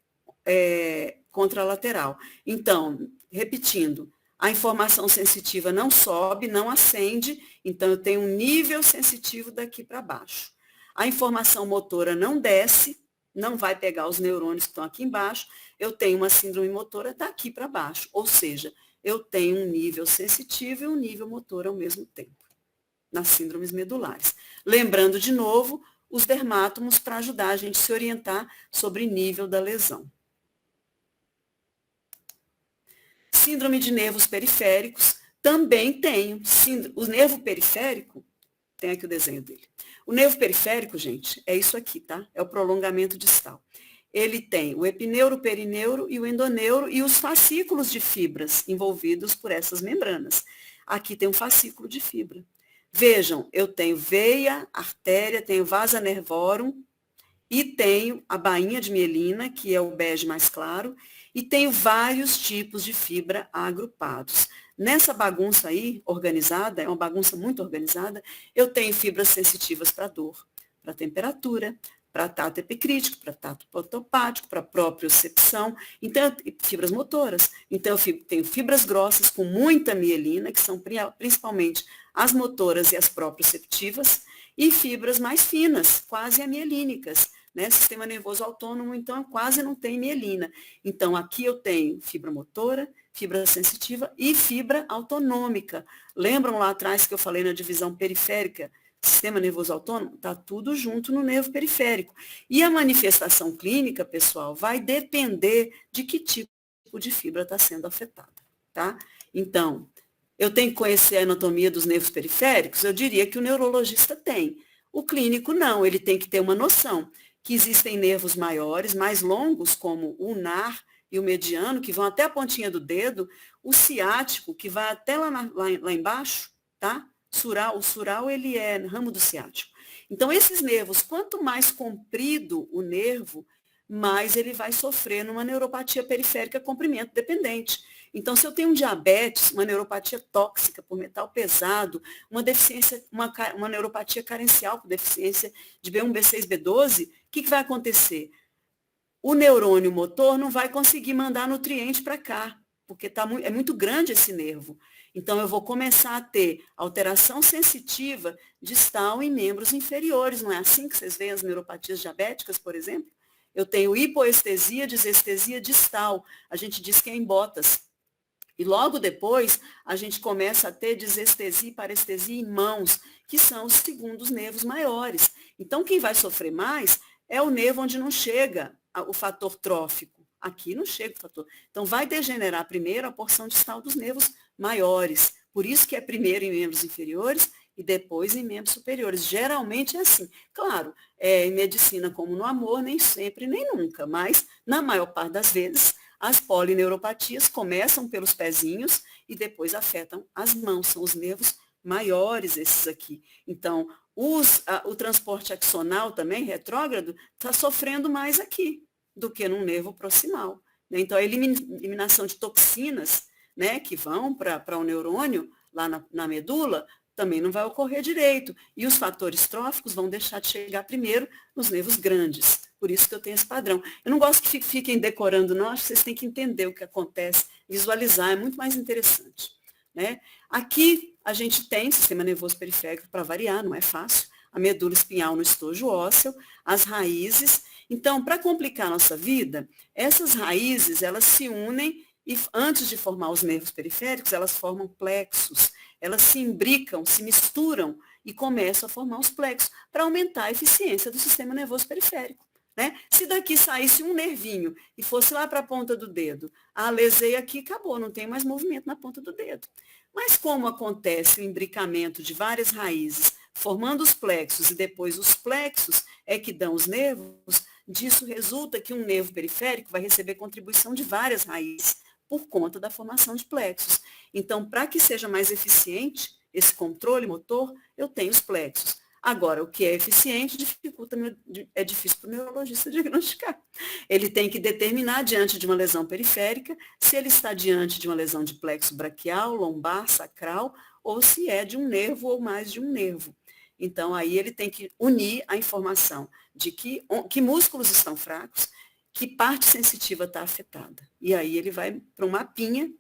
é contralateral. Então, repetindo, a informação sensitiva não sobe, não ascende, então eu tenho um nível sensitivo daqui para baixo. A informação motora não desce, não vai pegar os neurônios que estão aqui embaixo, eu tenho uma síndrome motora daqui para baixo, ou seja, eu tenho um nível sensitivo e um nível motor ao mesmo tempo, nas síndromes medulares. Lembrando de novo, os dermátomos para ajudar a gente a se orientar sobre nível da lesão. Síndrome de nervos periféricos, também tenho. O nervo periférico, tem aqui o desenho dele. O nervo periférico, gente, é isso aqui, tá? É o prolongamento distal. Ele tem o epineuro, o perineuro e o endoneuro e os fascículos de fibras envolvidos por essas membranas. Aqui tem um fascículo de fibra. Vejam, eu tenho veia, artéria, tenho vasa nervorum e tenho a bainha de mielina, que é o bege mais claro, e tenho vários tipos de fibra agrupados. Nessa bagunça aí, organizada, é uma bagunça muito organizada, eu tenho fibras sensitivas para dor, para temperatura, para tato epicrítico, para tato potopático, para propriocepção, então, fibras motoras. Então, eu tenho fibras grossas com muita mielina, que são principalmente as motoras e as proprioceptivas, e fibras mais finas, quase amielínicas, né? Sistema nervoso autônomo, então, quase não tem mielina. Então, aqui eu tenho fibra motora, fibra sensitiva e fibra autonômica. Lembram lá atrás que eu falei na divisão periférica, sistema nervoso autônomo? Está tudo junto no nervo periférico. E a manifestação clínica, pessoal, vai depender de que tipo de fibra está sendo afetada, tá? Então, eu tenho que conhecer a anatomia dos nervos periféricos? Eu diria que o neurologista tem. O clínico não, ele tem que ter uma noção que existem nervos maiores, mais longos, como o ulnar e o mediano, que vão até a pontinha do dedo, o ciático, que vai até lá embaixo, tá? O sural, ele é ramo do ciático. Então, esses nervos, quanto mais comprido o nervo, mais ele vai sofrer numa neuropatia periférica comprimento dependente. Então, se eu tenho um diabetes, uma neuropatia tóxica por metal pesado, uma deficiência, uma neuropatia carencial por deficiência de B1, B6, B12, o que vai acontecer? O neurônio motor não vai conseguir mandar nutriente para cá, porque é muito grande esse nervo. Então, eu vou começar a ter alteração sensitiva distal em membros inferiores. Não é assim que vocês veem as neuropatias diabéticas, por exemplo? Eu tenho hipoestesia, desestesia distal. A gente diz que é em botas. E logo depois, a gente começa a ter desestesia e parestesia em mãos, que são os segundos nervos maiores. Então, quem vai sofrer mais é o nervo onde não chega o fator trófico. Aqui não chega o fator. Então, vai degenerar primeiro a porção distal dos nervos maiores. Por isso que é primeiro em membros inferiores e depois em membros superiores. Geralmente é assim. Claro, em medicina como no amor, nem sempre, nem nunca, mas na maior parte das vezes, as polineuropatias começam pelos pezinhos e depois afetam as mãos. São os nervos maiores esses aqui. Então, o transporte axonal também, retrógrado, está sofrendo mais aqui do que num nervo proximal. Né? Então, a eliminação de toxinas, né, que vão para o neurônio, lá na medula, também não vai ocorrer direito. E os fatores tróficos vão deixar de chegar primeiro nos nervos grandes, Por isso que eu tenho esse padrão. Eu não gosto que fiquem decorando, não, acho que vocês têm que entender o que acontece, visualizar, é muito mais interessante. Né? Aqui a gente tem sistema nervoso periférico, para variar, não é fácil, a medula espinhal no estojo ósseo, as raízes. Então, para complicar a nossa vida, essas raízes, elas se unem e antes de formar os nervos periféricos, elas formam plexos, elas se imbricam, se misturam e começam a formar os plexos para aumentar a eficiência do sistema nervoso periférico. Né? Se daqui saísse um nervinho e fosse lá para a ponta do dedo, lesei aqui, acabou, não tem mais movimento na ponta do dedo. Mas como acontece o imbricamento de várias raízes, formando os plexos e depois os plexos é que dão os nervos, disso resulta que um nervo periférico vai receber contribuição de várias raízes por conta da formação de plexos. Então, para que seja mais eficiente esse controle motor, eu tenho os plexos. Agora, o que é eficiente é difícil para o neurologista diagnosticar. Ele tem que determinar, diante de uma lesão periférica, se ele está diante de uma lesão de plexo braquial, lombar, sacral, ou se é de um nervo ou mais de um nervo. Então, aí ele tem que unir a informação de que músculos estão fracos, que parte sensitiva está afetada. E aí ele vai para um mapinha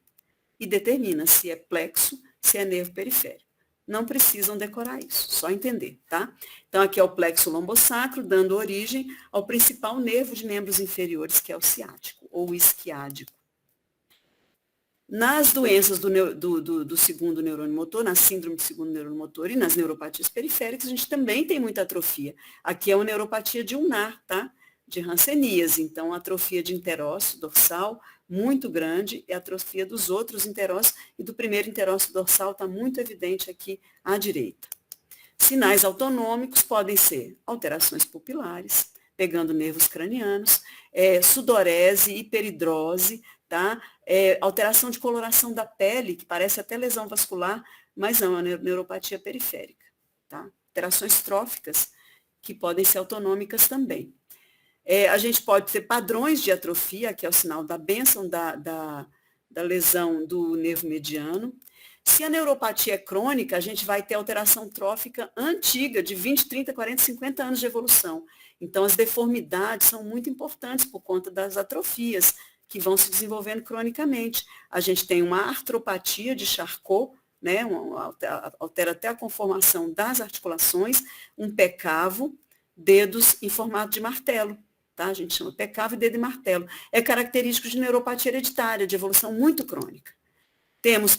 e determina se é plexo, se é nervo periférico. Não precisam decorar isso, só entender, tá? Então, aqui é o plexo lombosacro, dando origem ao principal nervo de membros inferiores, que é o ciático, ou isquiádico. Nas doenças do segundo neurônio motor, na síndrome do segundo neurônio motor e nas neuropatias periféricas, a gente também tem muita atrofia. Aqui é uma neuropatia de ulnar, tá? De hanseníase, então atrofia de interósseo dorsal muito grande e atrofia dos outros interósseos e do primeiro interósseo dorsal está muito evidente aqui à direita. Sinais autonômicos podem ser alterações pupilares, pegando nervos cranianos, sudorese, hiperidrose, tá? Alteração de coloração da pele, que parece até lesão vascular, mas não, é neuropatia periférica, tá? Alterações tróficas, que podem ser autonômicas também. A gente pode ter padrões de atrofia, que é o sinal da bênção da lesão do nervo mediano. Se a neuropatia é crônica, a gente vai ter alteração trófica antiga, de 20, 30, 40, 50 anos de evolução. Então, as deformidades são muito importantes por conta das atrofias, que vão se desenvolvendo cronicamente. A gente tem uma artropatia de Charcot, né, altera até a conformação das articulações, um pé cavo, dedos em formato de martelo. Tá? A gente chama pé cavo e dedo e martelo. É característico de neuropatia hereditária, de evolução muito crônica.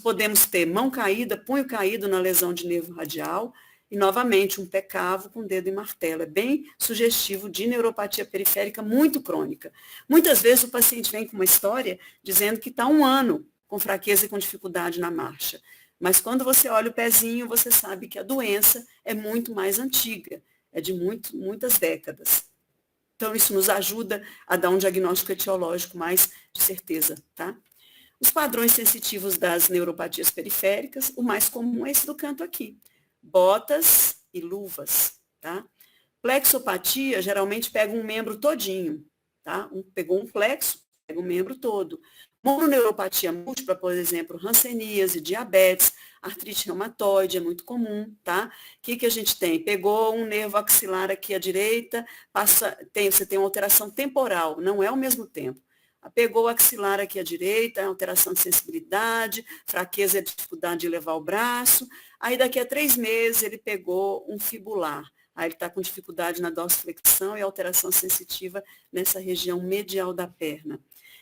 Podemos ter mão caída, punho caído na lesão de nervo radial, e novamente um pé cavo com dedo e martelo. É bem sugestivo de neuropatia periférica muito crônica. Muitas vezes o paciente vem com uma história dizendo que está 1 ano com fraqueza e com dificuldade na marcha. Mas quando você olha o pezinho, você sabe que a doença é muito mais antiga, é de muitas décadas. Então, isso nos ajuda a dar um diagnóstico etiológico mais de certeza, tá? Os padrões sensitivos das neuropatias periféricas, o mais comum é esse do canto aqui. Botas e luvas, tá? Plexopatia geralmente pega um membro todinho, tá? Pegou um plexo, pega um membro todo. Mononeuropatia múltipla, por exemplo, hanseníase, diabetes, artrite reumatoide, é muito comum, tá? O que a gente tem? Pegou um nervo axilar aqui à direita, você tem uma alteração temporal, não é ao mesmo tempo. Pegou o axilar aqui à direita, alteração de sensibilidade, fraqueza e dificuldade de levar o braço. Aí daqui a 3 meses ele pegou um fibular. Aí ele está com dificuldade na dorsiflexão e alteração sensitiva nessa região medial da perna.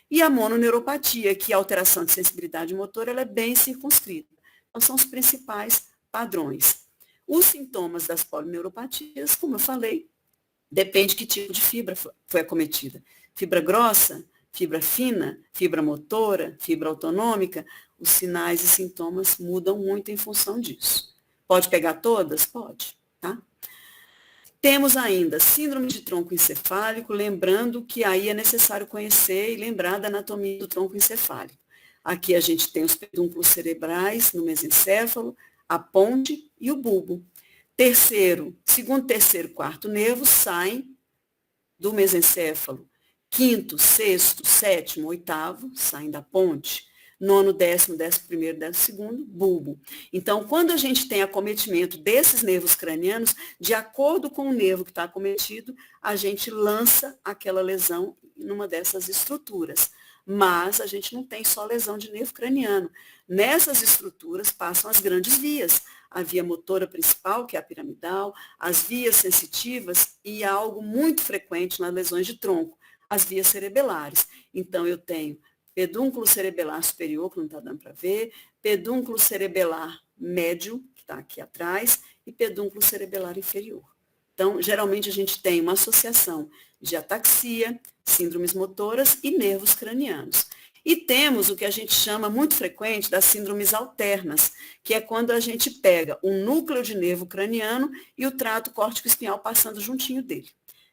E a mononeuropatia, que é a alteração de sensibilidade motora, ela é bem circunscrita. Então, são os principais padrões. Os sintomas das polineuropatias, como eu falei, depende de que tipo de fibra foi acometida. Fibra grossa, fibra fina, fibra motora, fibra autonômica, os sinais e sintomas mudam muito em função disso. Pode pegar todas? Pode, tá? Temos ainda síndrome de tronco encefálico, lembrando que aí é necessário conhecer e lembrar da anatomia do tronco encefálico. Aqui a gente tem os pedúnculos cerebrais no mesencéfalo, a ponte e o bulbo. Segundo, terceiro, quarto nervo saem do mesencéfalo. Quinto, sexto, sétimo, oitavo saem da ponte. nono, décimo, 11º, 12º, bulbo. Então, quando a gente tem acometimento desses nervos cranianos, de acordo com o nervo que está acometido, a gente lança aquela lesão numa dessas estruturas. Mas a gente não tem só lesão de nervo craniano. Nessas estruturas passam as grandes vias. A via motora principal, que é a piramidal, as vias sensitivas e algo muito frequente nas lesões de tronco, as vias cerebelares. Então, eu tenho pedúnculo cerebelar superior, que não está dando para ver, pedúnculo cerebelar médio, que está aqui atrás, e pedúnculo cerebelar inferior. Então, geralmente a gente tem uma associação de ataxia, síndromes motoras e nervos cranianos. E temos o que a gente chama muito frequente das síndromes alternas, que é quando a gente pega um núcleo de nervo craniano e o trato córtico-espinhal passando juntinho dele.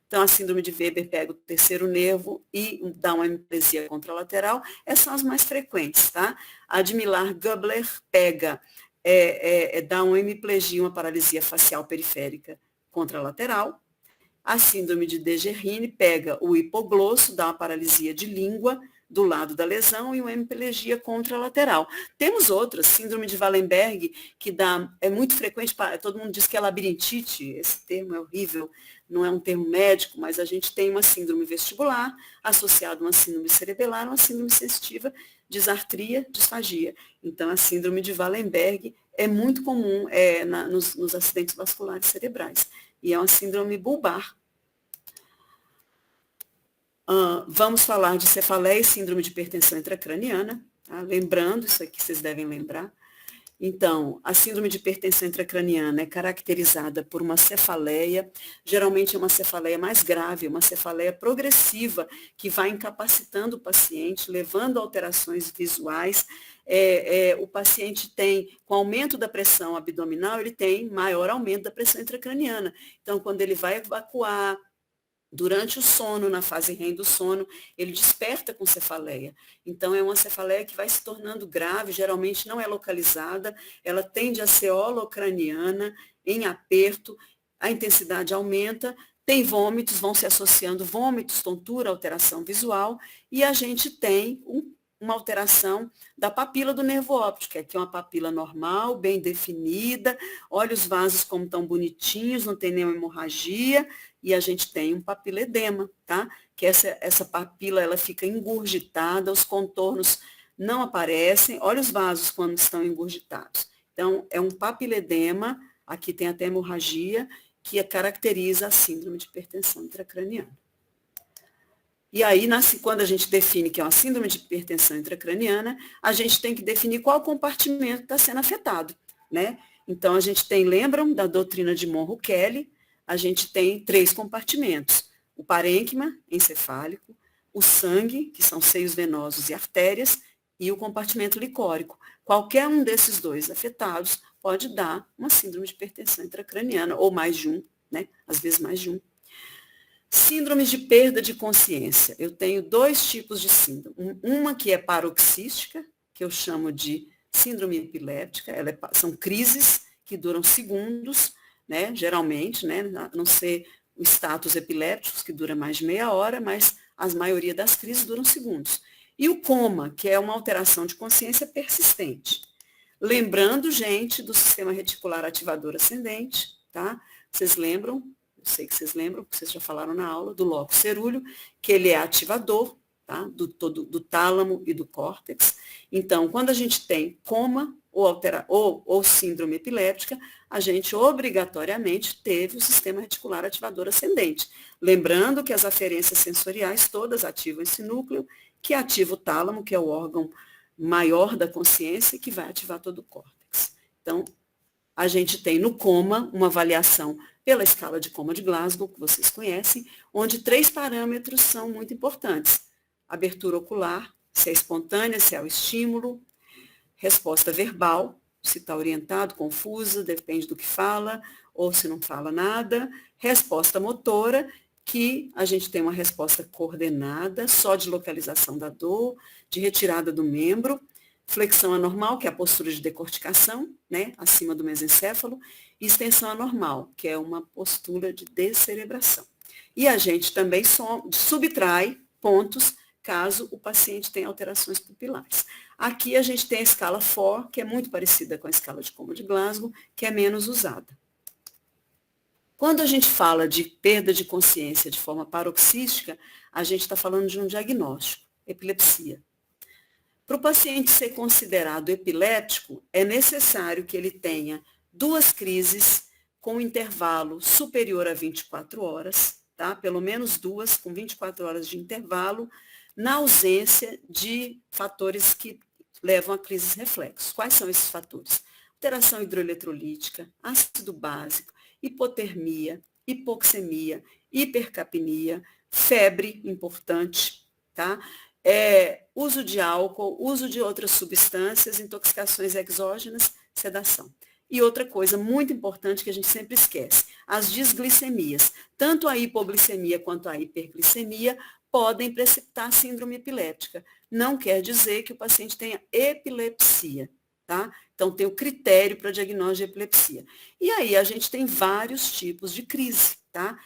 Então, a síndrome de Weber pega o terceiro nervo e dá uma hemiplegia contralateral. Essas são as mais frequentes, tá? A de Millar-Gubler pega, dá uma hemiplegia, uma paralisia facial periférica contralateral. A síndrome de Dejerine pega o hipoglosso, dá uma paralisia de língua do lado da lesão e uma hemiplegia contralateral. Temos outras, síndrome de Wallenberg, que é muito frequente, todo mundo diz que é labirintite, esse termo é horrível, não é um termo médico, mas a gente tem uma síndrome vestibular associada a uma síndrome cerebelar, uma síndrome sensitiva, disartria, disfagia. Então, a síndrome de Wallenberg é muito comum nos acidentes vasculares cerebrais, e é uma síndrome bulbar. Vamos falar de cefaleia e síndrome de hipertensão intracraniana, tá? Lembrando, isso aqui vocês devem lembrar. Então, a síndrome de hipertensão intracraniana é caracterizada por uma cefaleia, geralmente é uma cefaleia mais grave, uma cefaleia progressiva, que vai incapacitando o paciente, levando a alterações visuais. O paciente tem, com aumento da pressão abdominal, ele tem maior aumento da pressão intracraniana. Então, quando ele vai evacuar, durante o sono, na fase REM do sono, ele desperta com cefaleia. Então, é uma cefaleia que vai se tornando grave, geralmente não é localizada, ela tende a ser holocraniana, em aperto, a intensidade aumenta, tem vômitos, vão se associando vômitos, tontura, alteração visual, e a gente tem uma alteração da papila do nervo óptico, que aqui é uma papila normal, bem definida, olha os vasos como estão bonitinhos, não tem nenhuma hemorragia, e a gente tem um papiledema, tá? Que essa papila, ela fica engurgitada, os contornos não aparecem, olha os vasos quando estão engurgitados. Então, é um papiledema, aqui tem até hemorragia, que caracteriza a síndrome de hipertensão intracraniana. E aí, quando a gente define que é uma síndrome de hipertensão intracraniana, a gente tem que definir qual compartimento está sendo afetado, né? Então, a gente tem, lembram da doutrina de Monro-Kelly, a gente tem 3 compartimentos, o parênquima encefálico, o sangue, que são seios venosos e artérias, e o compartimento licórico. Qualquer um desses 2 afetados pode dar uma síndrome de hipertensão intracraniana, ou mais de um, né? Às vezes mais de um. Síndromes de perda de consciência. Eu tenho 2 tipos de síndrome. Uma que é paroxística, que eu chamo de síndrome epiléptica, são crises que duram segundos, né, geralmente, né, a não ser os status epilépticos, que dura mais de meia hora, mas a maioria das crises duram segundos. E o coma, que é uma alteração de consciência persistente. Lembrando, gente, do sistema reticular ativador ascendente, tá? Vocês lembram? Eu sei que vocês lembram, porque vocês já falaram na aula, do loco cerúleo, que ele é ativador, tá? do tálamo e do córtex. Então, quando a gente tem coma ou síndrome epiléptica, a gente obrigatoriamente teve o sistema reticular ativador ascendente. Lembrando que as aferências sensoriais todas ativam esse núcleo, que ativa o tálamo, que é o órgão maior da consciência, e que vai ativar todo o córtex. Então, a gente tem no coma uma avaliação pela escala de coma de Glasgow, que vocês conhecem, onde 3 parâmetros são muito importantes. Abertura ocular, se é espontânea, se é o estímulo, resposta verbal, se está orientado, confusa, depende do que fala, ou se não fala nada. Resposta motora, que a gente tem uma resposta coordenada, só de localização da dor, de retirada do membro. Flexão anormal, que é a postura de decorticação, né, acima do mesencéfalo. E extensão anormal, que é uma postura de descerebração. E a gente também subtrai pontos caso o paciente tenha alterações pupilares. Aqui a gente tem a escala FOR, que é muito parecida com a escala de Como de Glasgow, que é menos usada. Quando a gente fala de perda de consciência de forma paroxística, a gente está falando de um diagnóstico, epilepsia. Para o paciente ser considerado epiléptico, é necessário que ele tenha 2 crises com intervalo superior a 24 horas, tá? Pelo menos 2 com 24 horas de intervalo, na ausência de fatores que levam a crises reflexos. Quais são esses fatores? Alteração hidroeletrolítica, ácido básico, hipotermia, hipoxemia, hipercapnia, febre, importante, tá? Uso de álcool, uso de outras substâncias, intoxicações exógenas, sedação. E outra coisa muito importante que a gente sempre esquece, as disglicemias. Tanto a hipoglicemia quanto a hiperglicemia podem precipitar síndrome epiléptica. Não quer dizer que o paciente tenha epilepsia, tá? Então, tem o critério para diagnóstico de epilepsia. E aí, a gente tem vários tipos de crise, tá?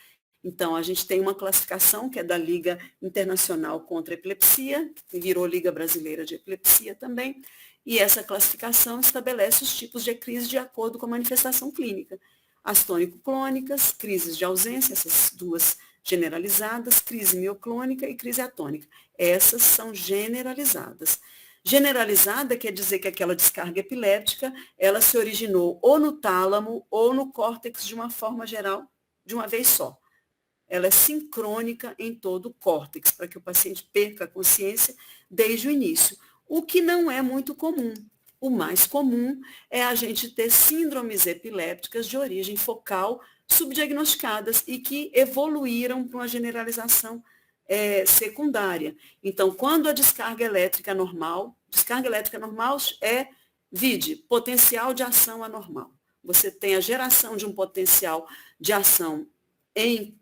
Então, a gente tem uma classificação que é da Liga Internacional contra a Epilepsia, que virou Liga Brasileira de Epilepsia também, e essa classificação estabelece os tipos de crise de acordo com a manifestação clínica. As tônico-clônicas, crises de ausência, essas 2 generalizadas, crise mioclônica e crise atônica. Essas são generalizadas. Generalizada quer dizer que aquela descarga epiléptica, ela se originou ou no tálamo ou no córtex de uma forma geral, de uma vez só. Ela é sincrônica em todo o córtex, para que o paciente perca a consciência desde o início, o que não é muito comum. O mais comum é a gente ter síndromes epilépticas de origem focal subdiagnosticadas e que evoluíram para uma generalização secundária. Então, quando a descarga elétrica normal é, vide, potencial de ação anormal. Você tem a geração de um potencial de ação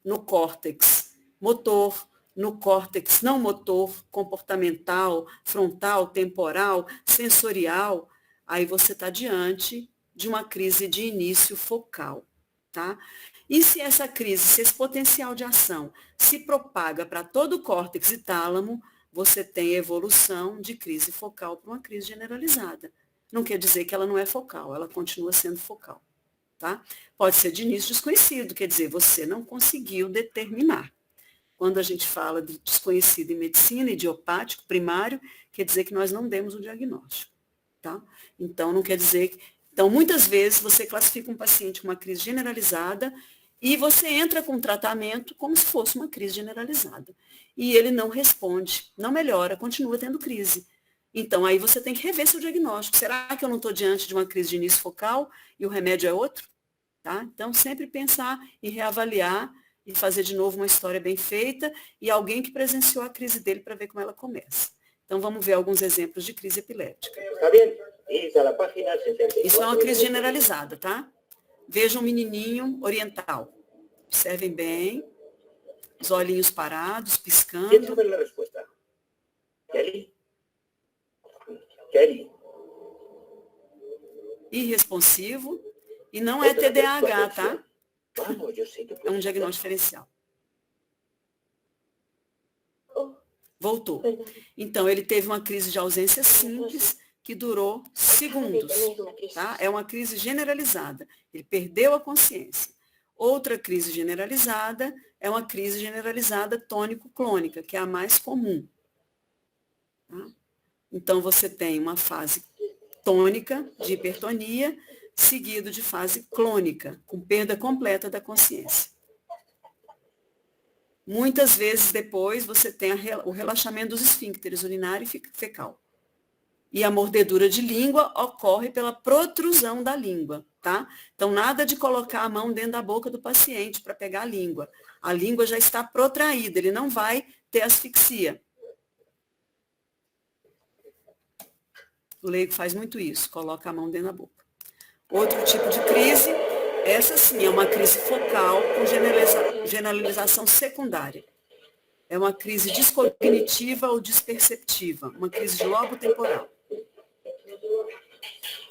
no córtex motor, no córtex não motor, comportamental, frontal, temporal, sensorial, aí você está diante de uma crise de início focal, tá? E se essa crise, se esse potencial de ação se propaga para todo o córtex e tálamo, você tem evolução de crise focal para uma crise generalizada. Não quer dizer que ela não é focal, ela continua sendo focal, tá? Pode ser de início desconhecido, quer dizer, você não conseguiu determinar. Quando a gente fala de desconhecido em medicina, idiopático, primário, quer dizer que nós não demos o diagnóstico, tá? Então, não quer dizer... Então, muitas vezes, você classifica um paciente com uma crise generalizada e você entra com tratamento como se fosse uma crise generalizada. E ele não responde, não melhora, continua tendo crise. Então, aí você tem que rever seu diagnóstico. Será que eu não estou diante de uma crise de início focal e o remédio é outro? Tá? Então, sempre pensar em reavaliar e fazer de novo uma história bem feita e alguém que presenciou a crise dele para ver como ela começa. Então, vamos ver alguns exemplos de crise epiléptica. Isso é uma crise generalizada, tá? Vejam um menininho oriental. Observem bem, os olhinhos parados, piscando. Irresponsivo. E não é TDAH, tá? É um diagnóstico diferencial. Voltou. Então, ele teve uma crise de ausência simples que durou segundos, tá? É uma crise generalizada. Ele perdeu a consciência. Outra crise generalizada é uma crise generalizada tônico-clônica, que é a mais comum. Tá? Então, você tem uma fase tônica de hipertonia, seguido de fase clônica, com perda completa da consciência. Muitas vezes depois você tem o relaxamento dos esfíncteres urinário e fecal. E a mordedura de língua ocorre pela protrusão da língua, tá? Então, nada de colocar a mão dentro da boca do paciente para pegar a língua. A língua já está protraída, ele não vai ter asfixia. O leigo faz muito isso, coloca a mão dentro da boca. Outro tipo de crise, essa sim é uma crise focal com generalização secundária. É uma crise descognitiva ou desperceptiva, uma crise de lobo temporal.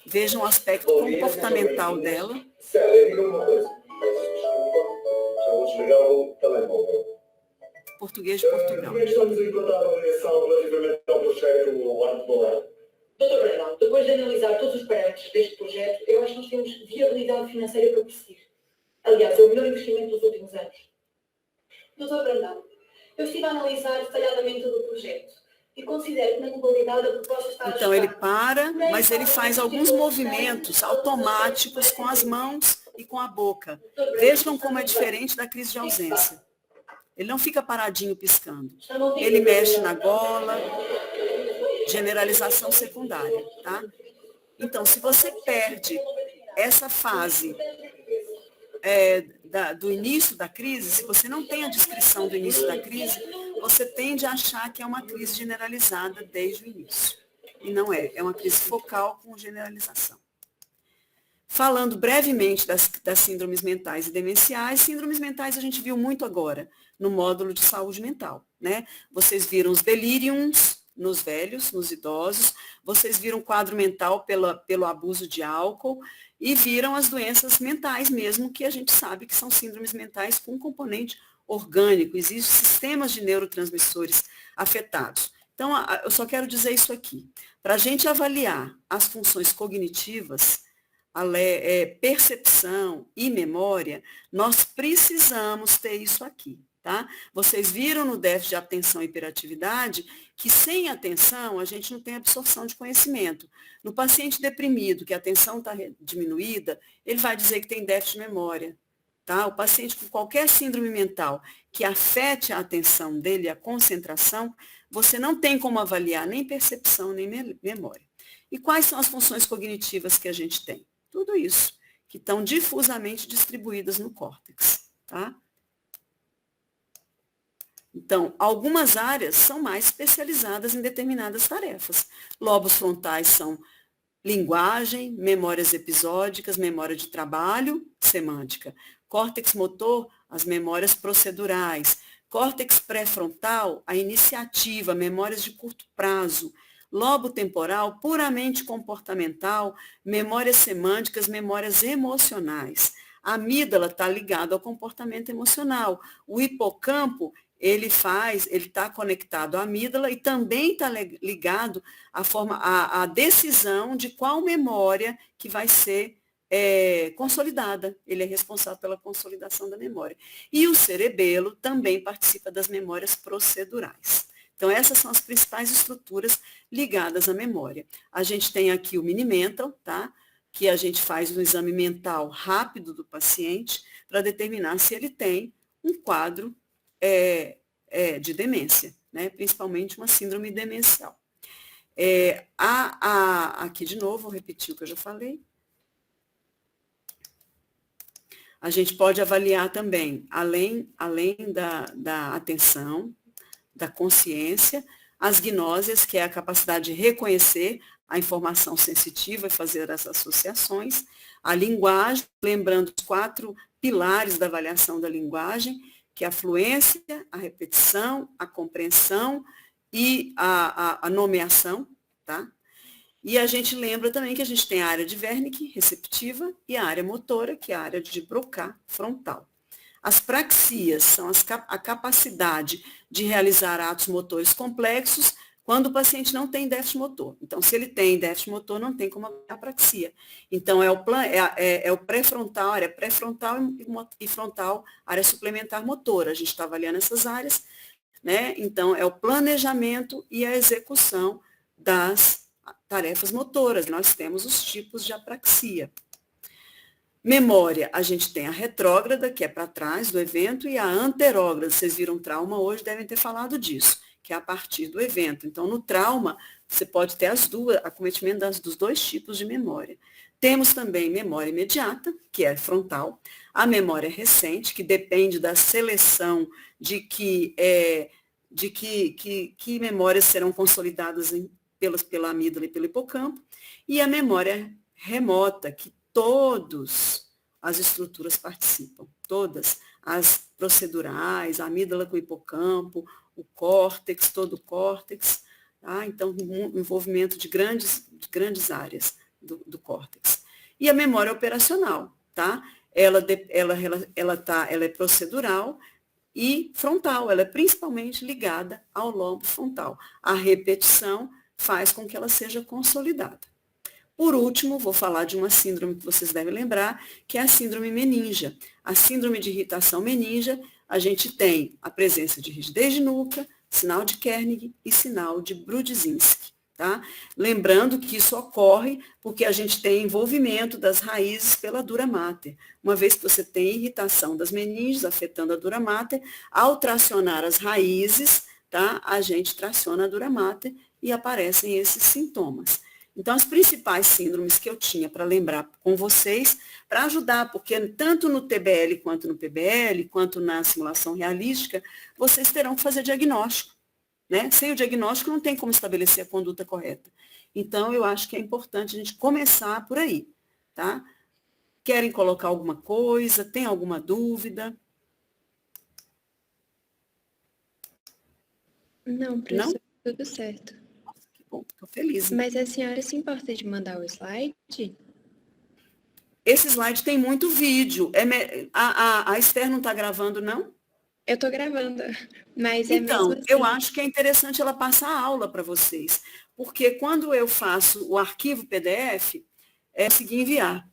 Vejam o aspecto comportamental dela. Português de Portugal. Como é que estamos a encontrar a avaliação relativamente ao projeto Arte Boa? Doutor Brandão, depois de analisar todos os parâmetros deste projeto, eu acho que nós temos viabilidade financeira para prosseguir. Aliás, é o melhor investimento dos últimos anos. Doutor Brandão, eu estive a analisar detalhadamente todo o projeto e considero que na globalidade a proposta está Então ele ajustada. para, mas ele faz alguns movimentos automáticos com as mãos e com a boca. Vejam como é diferente da crise de ausência. Ele não fica paradinho piscando. Ele mexe na gola, generalização secundária, tá? Então, se você perde essa fase do início da crise, se você não tem a descrição do início da crise, você tende a achar que é uma crise generalizada desde o início. E não é, é uma crise focal com generalização. Falando brevemente das síndromes mentais e demenciais, síndromes mentais a gente viu muito agora no módulo de saúde mental, né? Vocês viram os delíriums nos velhos, nos idosos, vocês viram quadro mental pelo abuso de álcool e viram as doenças mentais mesmo, que a gente sabe que são síndromes mentais com componente orgânico, existem sistemas de neurotransmissores afetados. Então, eu só quero dizer isso aqui. Para a gente avaliar as funções cognitivas, percepção e memória, nós precisamos ter isso aqui, tá? Vocês viram no déficit de atenção e hiperatividade que sem atenção a gente não tem absorção de conhecimento. No paciente deprimido, que a atenção está diminuída, ele vai dizer que tem déficit de memória, tá? O paciente com qualquer síndrome mental que afete a atenção dele, a concentração, você não tem como avaliar nem percepção, nem memória. E quais são as funções cognitivas que a gente tem? Tudo isso, que estão difusamente distribuídas no córtex, tá? Então, algumas áreas são mais especializadas em determinadas tarefas. Lobos frontais são linguagem, memórias episódicas, memória de trabalho, semântica. Córtex motor, as memórias procedurais. Córtex pré-frontal, a iniciativa, memórias de curto prazo. Lobo temporal, puramente comportamental, memórias semânticas, memórias emocionais. A amígdala está ligada ao comportamento emocional. O hipocampo, ele está conectado à amígdala e também está ligado à decisão de qual memória que vai ser consolidada. Ele é responsável pela consolidação da memória. E o cerebelo também participa das memórias procedurais. Então, essas são as principais estruturas ligadas à memória. A gente tem aqui o mini-mental, tá? Que a gente faz um exame mental rápido do paciente para determinar se ele tem um quadro de demência, né? Principalmente uma síndrome demencial. Aqui, de novo, vou repetir o que eu já falei. A gente pode avaliar também, além da atenção, da consciência, as gnósias, que é a capacidade de reconhecer a informação sensitiva e fazer as associações, a linguagem, lembrando os 4 pilares da avaliação da linguagem, que é a fluência, a repetição, a compreensão e a nomeação, tá? E a gente lembra também que a gente tem a área de Wernicke, receptiva, e a área motora, que é a área de Broca, frontal. As praxias são a capacidade de realizar atos motores complexos quando o paciente não tem déficit motor. Então, se ele tem déficit motor, não tem como a praxia. Então, é o pré-frontal, área pré-frontal e frontal, área suplementar motora. A gente está avaliando essas áreas, né? Então, é o planejamento e a execução das tarefas motoras. Nós temos os tipos de apraxia. Memória, a gente tem a retrógrada, que é para trás do evento, e a anterógrada. Vocês viram trauma hoje, devem ter falado disso, que é a partir do evento. Então, no trauma, você pode ter acometimento dos 2 tipos de memória. Temos também memória imediata, que é frontal, a memória recente, que depende da seleção de que memórias serão consolidadas pela amígdala e pelo hipocampo, e a memória remota, que todas as estruturas participam, todas as procedurais, a amígdala com o hipocampo, o córtex, todo o córtex, tá? Então, um envolvimento de grandes áreas do córtex. E a memória operacional, tá? Ela é procedural, e frontal, ela é principalmente ligada ao lobo frontal. A repetição faz com que ela seja consolidada. Por último, vou falar de uma síndrome que vocês devem lembrar, que é a síndrome meningia. A síndrome de irritação meningia, a gente tem a presença de rigidez de nuca, sinal de Kernig e sinal de Brudzinski. Tá? Lembrando que isso ocorre porque a gente tem envolvimento das raízes pela dura mater. Uma vez que você tem irritação das meninges afetando a dura mater, ao tracionar as raízes, tá? A gente traciona a dura mater e aparecem esses sintomas. Então, as principais síndromes que eu tinha para lembrar com vocês, para ajudar, porque tanto no TBL quanto no PBL, quanto na simulação realística, vocês terão que fazer diagnóstico. Né? Sem o diagnóstico não tem como estabelecer a conduta correta. Então, eu acho que é importante a gente começar por aí, tá? Querem colocar alguma coisa? Tem alguma dúvida? Não, professor, tudo certo. Nossa, que bom, estou feliz. Mas a senhora se importa de mandar o slide? Esse slide tem muito vídeo. A Esther não está gravando, não? Eu estou gravando, mas é Então, mesmo assim. eu acho que é interessante ela passar a aula para vocês, porque quando eu faço o arquivo PDF, é conseguir enviar.